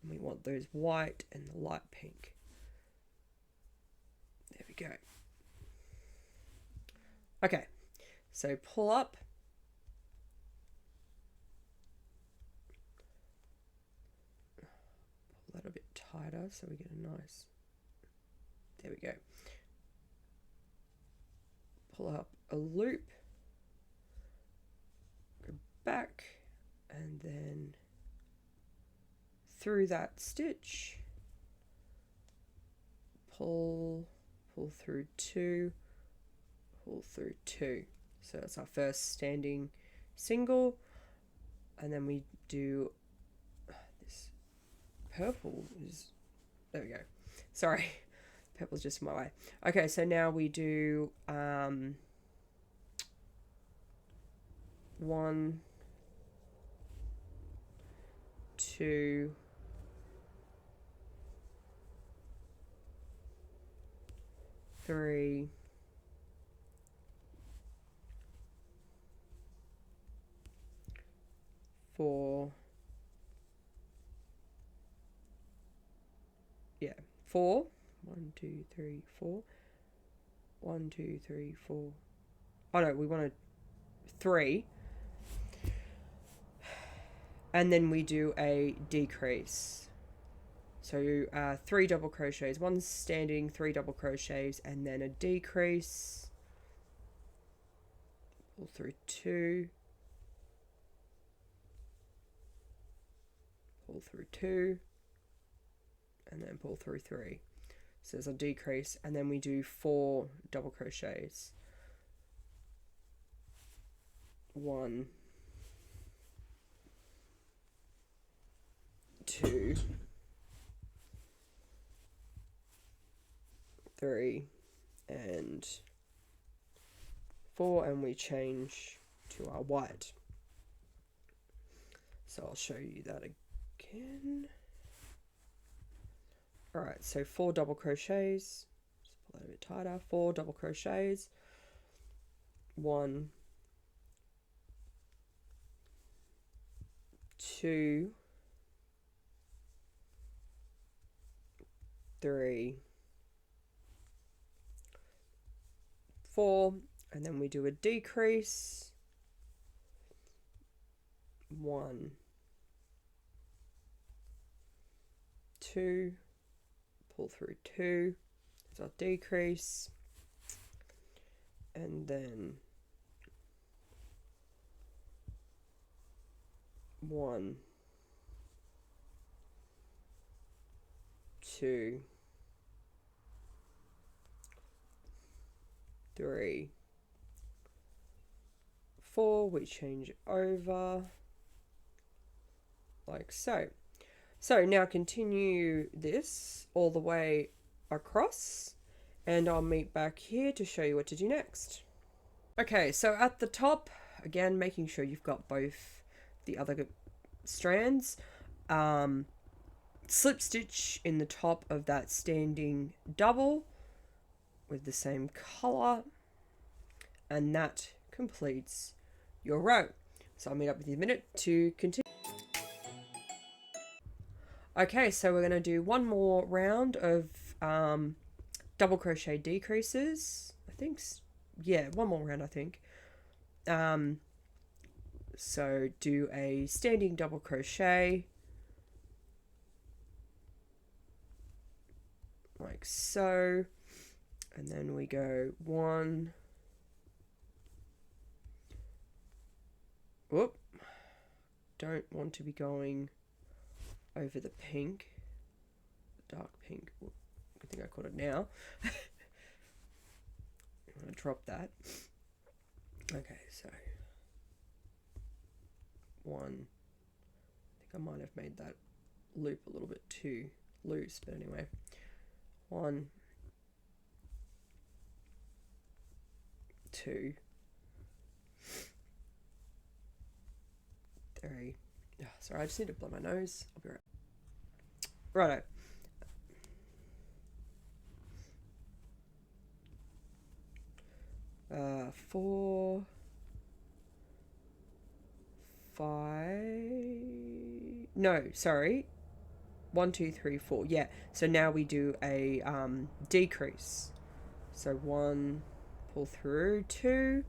We want those white and the light pink. There we go. Okay, so pull up. Pull that a bit tighter so we get a nice, there we go. Pull up a loop, go back, and then through that stitch, pull through 2, pull through 2. So that's our first standing single, and then we do this purple is, there we go, sorry, purple's just my way. Okay, so now we do 1, 2, 3, 4, 4. 1, 2, 3, 4. 1, 2, 3, 4. Oh no, we wanted 3. And then we do a decrease. So 3 double crochets, 1 standing, 3 double crochets, and then a decrease. Pull through 2. Pull through 2. And then pull through 3. So there's a decrease, and then we do 4 double crochets. 1, 2, 3, and 4, and we change to our white. So I'll show you that again. Alright, so 4 double crochets, pull that a bit tighter, 4 double crochets, 1, 2, 3, 4, and then we do a decrease, 1, 2, pull through 2, so our decrease, and then 1, 2, 3, 4, we change over like so. So now continue this all the way across, and I'll meet back here to show you what to do next. Okay, so at the top, again, making sure you've got both the other strands, slip stitch in the top of that standing double with the same color, and that completes your row. So I'll meet up with you in a minute to continue. Okay, so we're going to do one more round of double crochet decreases. I think, yeah, one more round, I think. So do a standing double crochet like so, and then we go 1, whoop, don't want to be going over the pink, dark pink. Whoop, I think I caught it now. I'm going to drop that. Okay, so 1, I think I might have made that loop a little bit too loose, but anyway, 1, 2, 3. Oh, sorry, I just need to blow my nose. I'll be right. Righto. 4, 5. No, sorry. 1, 2, 3, 4. Yeah. So now we do a decrease. So 1, pull through 2,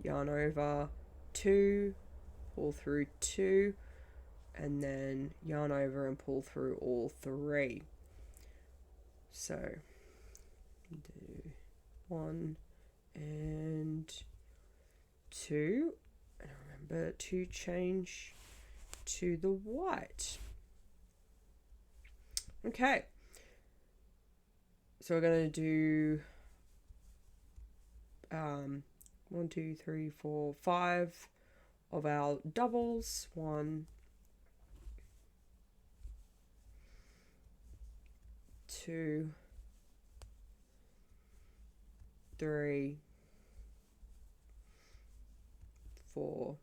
yarn over 2, pull through 2, and then yarn over and pull through all 3. So do 1 and 2, and remember to change to the white. Okay, so we're going to do 1, 2, 3, 4, 5 of our doubles. 1, 2, 3, 4,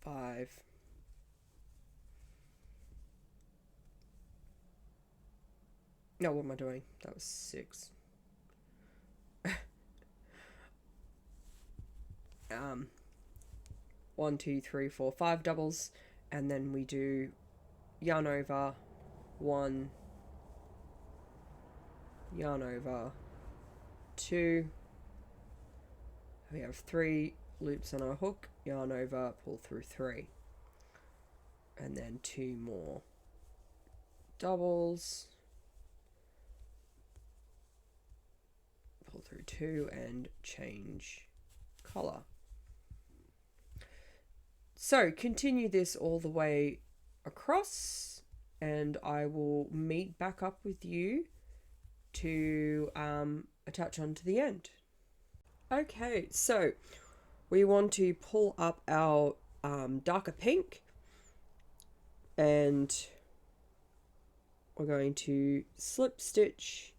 5. No, what am I doing? That was 6. 1, 2, 3, 4, 5 doubles, and then we do yarn over 1, yarn over 2. We have 3 loops on our hook, yarn over, pull through 3, and then 2 more doubles, pull through 2, and change color. So continue this all the way across, and I will meet back up with you to attach onto the end. Okay, so we want to pull up our darker pink, and we're going to slip stitch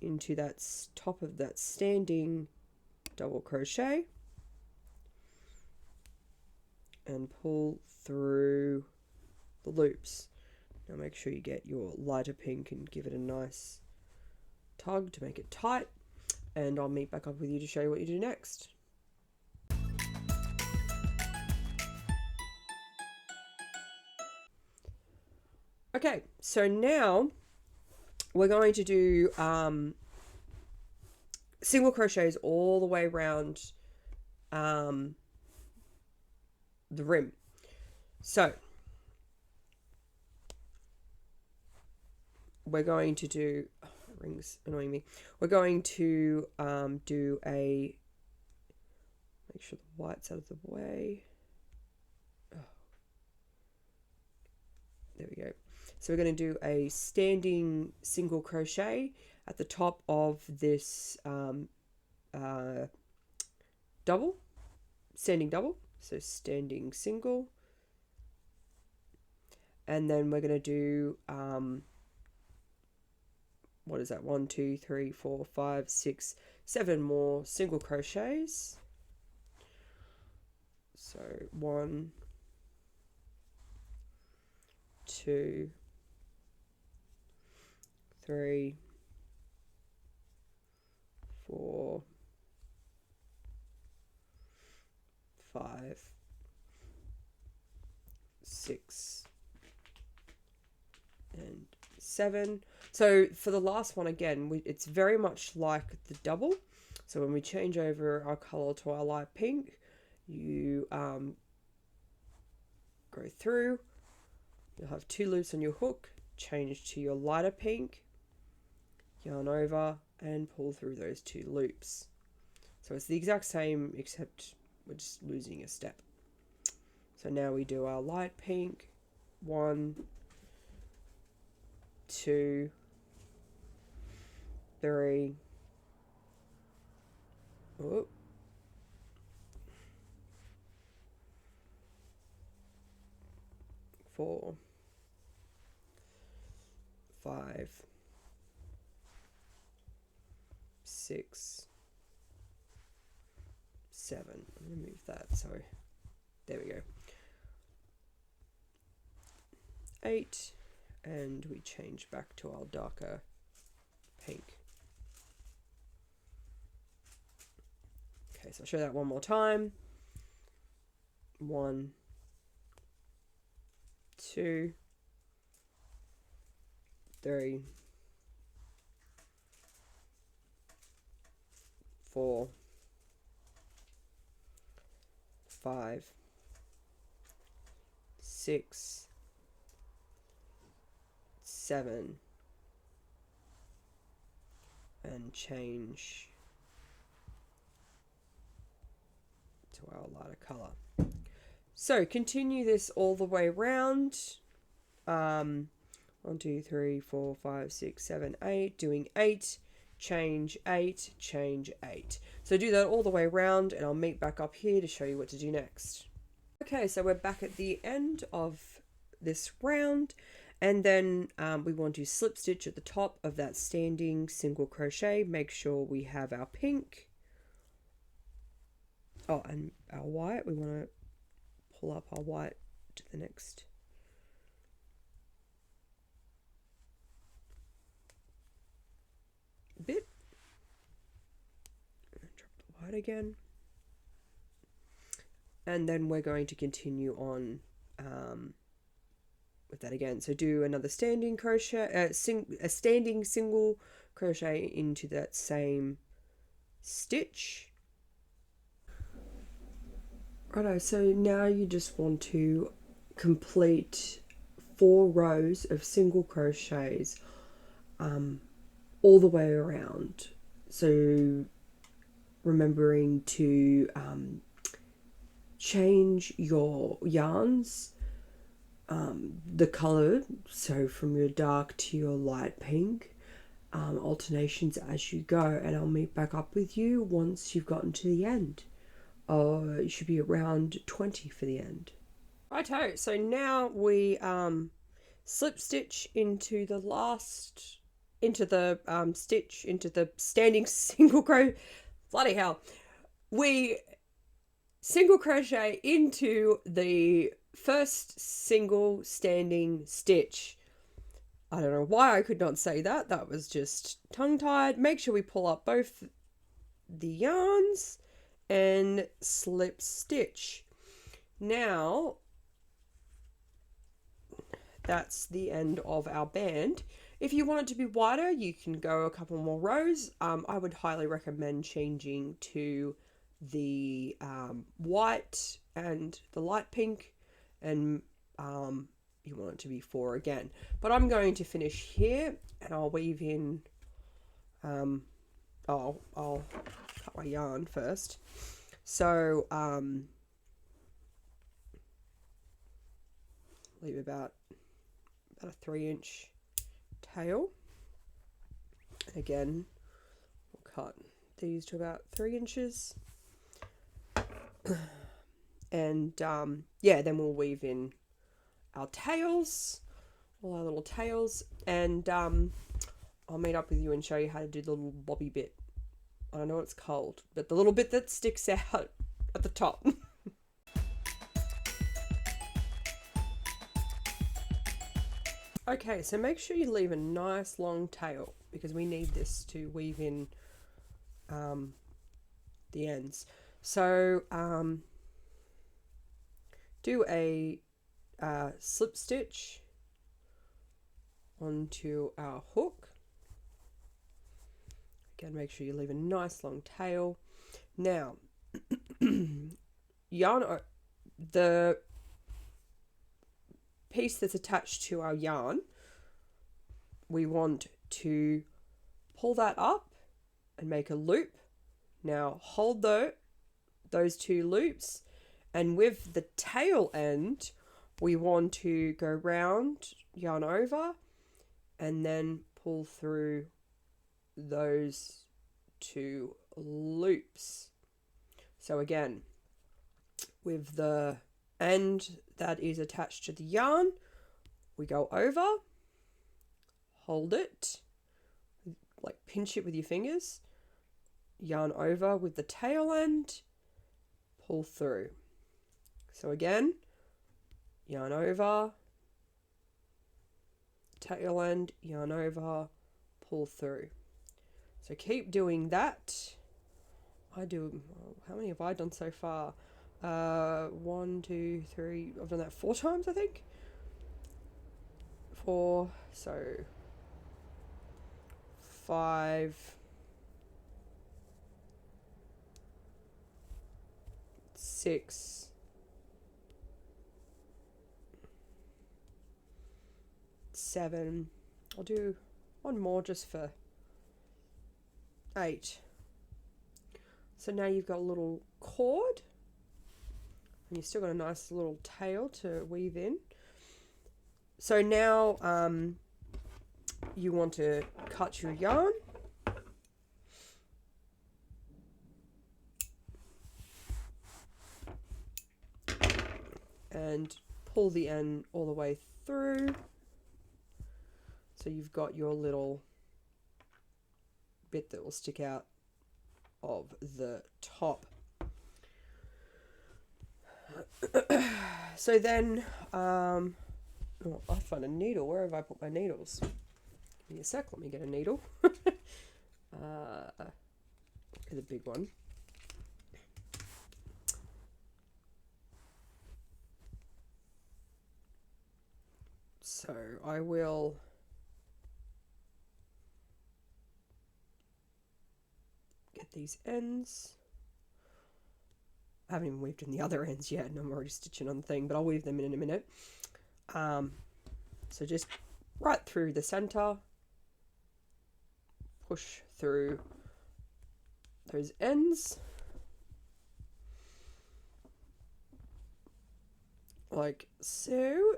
into that top of that standing double crochet and pull through the loops. Now make sure you get your lighter pink and give it a nice tug to make it tight, and I'll meet back up with you to show you what you do next. Okay, so now we're going to do single crochets all the way around the rim. So we're going to do, oh, ring's annoying me. We're going to do a, make sure the white's out of the way. Oh. There we go. So we're going to do a standing single crochet at the top of this double, standing double. So standing single. And then we're going to do, what is that? 1, 2, 3, 4, 5, 6, 7 more single crochets. So 1, 2, 3, 4, 5, 6, and 7. So for the last one, again, it's very much like the double. So when we change over our color to our light pink, you go through, you'll have 2 loops on your hook, change to your lighter pink, yarn over, and pull through those 2 loops. So it's the exact same, except we're just losing a step. So now we do our light pink, 1, 2, 3, oh, 4, 5, 6, 7. I'll remove that. So there we go. 8, and we change back to our darker pink. Okay, so I'll show that one more time. 1, 2, 3, 4, 5, 6, 7, and change to our lighter color. So continue this all the way around. 1, 2, 3, 4, 5, 6, 7, 8. Doing 8, change 8, change 8. So do that all the way around, and I'll meet back up here to show you what to do next. Okay, so we're back at the end of this round, and then we want to slip stitch at the top of that standing single crochet. Make sure we have our pink. Oh, and our white. We want to pull up our white to the next bit. And drop the white again. And then we're going to continue on with that again. So do another standing crochet, a standing single crochet into that same stitch. Righto, so now you just want to complete 4 rows of single crochets all the way around. So remembering to change your yarns, the color, so from your dark to your light pink, alternations as you go, and I'll meet back up with you once you've gotten to the end. It should be around 20 for the end. Righto, so now we slip stitch into the last, into the stitch, into the standing single crochet, bloody hell, we single crochet into the first single standing stitch. I don't know why I could not say that. That was just tongue-tied. Make sure we pull up both the yarns and slip stitch. Now, that's the end of our band. If you want it to be wider, you can go a couple more rows. I would highly recommend changing to the white and the light pink, and you want it to be 4 again. But I'm going to finish here, and I'll weave in, I'll cut my yarn first. So leave about a 3-inch tail. Again, we'll cut these to about 3 inches. And yeah, then we'll weave in our tails, all our little tails, and I'll meet up with you and show you how to do the little bobby bit. I don't know what it's called, but the little bit that sticks out at the top. Okay, so make sure you leave a nice long tail, because we need this to weave in the ends. So do a slip stitch onto our hook. Again, make sure you leave a nice long tail. Now, the piece that's attached to our yarn, we want to pull that up and make a loop. Now hold those 2 loops, and with the tail end we want to go round, yarn over, and then pull through those 2 loops. So again, with the end that is attached to the yarn, we go over, hold it, like pinch it with your fingers, yarn over with the tail end, pull through. So again, yarn over, tail end, yarn over, pull through. So keep doing that. How many have I done so far? 1, 2, 3, I've done that 4 times, I think. 4, so 5, 6, 7. I'll do one more just for 8. So now you've got a little cord, and you've still got a nice little tail to weave in. So now you want to cut your yarn, and pull the end all the way through, so you've got your little bit that will stick out of the top. So then I'll find a needle. Where have I put my needles? Give me a sec, let me get a needle. The big one. So I will get these ends. I haven't even weaved in the other ends yet, and I'm already stitching on the thing, but I'll weave them in a minute. So just right through the center, push through those ends, like so.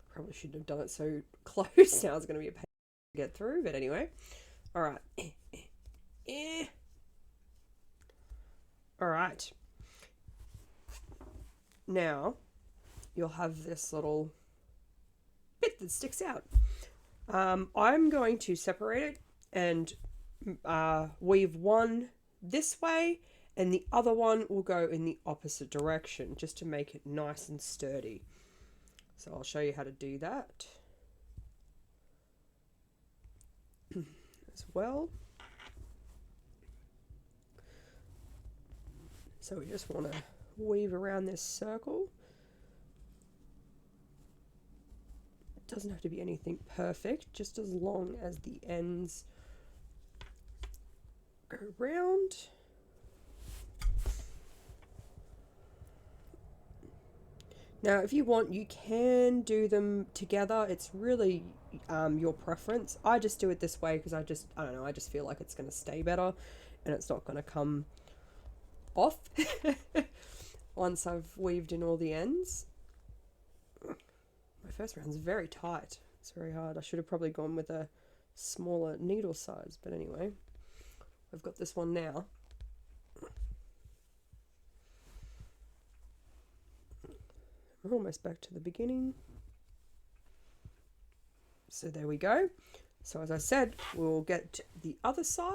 Probably shouldn't have done it so close. Now it's going to be a pain to get through, but anyway. All right. All right. Now you'll have this little bit that sticks out. I'm going to separate it and weave one this way, and the other one will go in the opposite direction, just to make it nice and sturdy. So I'll show you how to do that. as well. So we just want to weave around this circle. It doesn't have to be anything perfect, just as long as the ends go round. Now, if you want, you can do them together. It's really your preference. I just do it this way because I don't know, I just feel like it's going to stay better and it's not going to come off once I've weaved in all the ends. My first round's very tight. It's very hard. I should have probably gone with a smaller needle size, but anyway, I've got this one now. We're almost back to the beginning. So there we go. So as I said, we'll get the other side.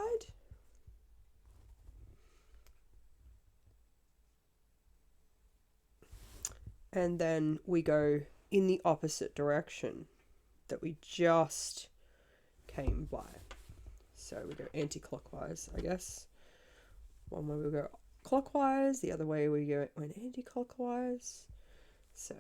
And then we go in the opposite direction that we just came by. So we go anti-clockwise, I guess. One way we go clockwise, the other way we go anti-clockwise. So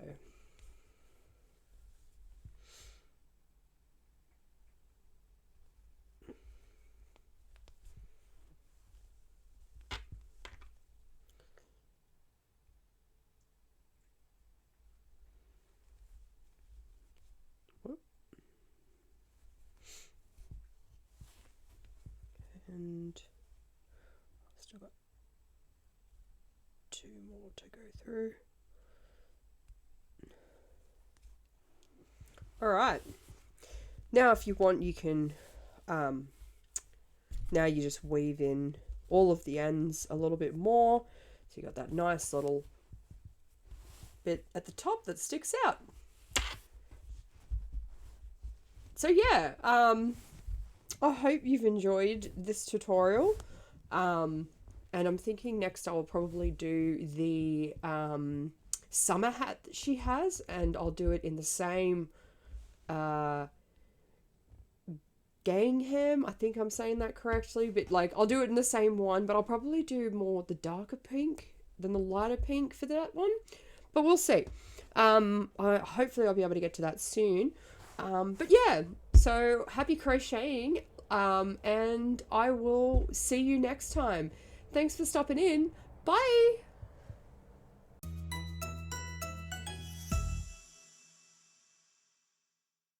and I've still got 2 more to go through. Alright, now if you want, you can, now you just weave in all of the ends a little bit more, so you got that nice little bit at the top that sticks out. So yeah, I hope you've enjoyed this tutorial, and I'm thinking next I will probably do the summer hat that she has, and I'll do it in the same Gingham, I think I'm saying that correctly, but like I'll do it in the same one, but I'll probably do more the darker pink than the lighter pink for that one, but we'll see. Hopefully I'll be able to get to that soon. But yeah, so happy crocheting, and I will see you next time. Thanks for stopping in. Bye!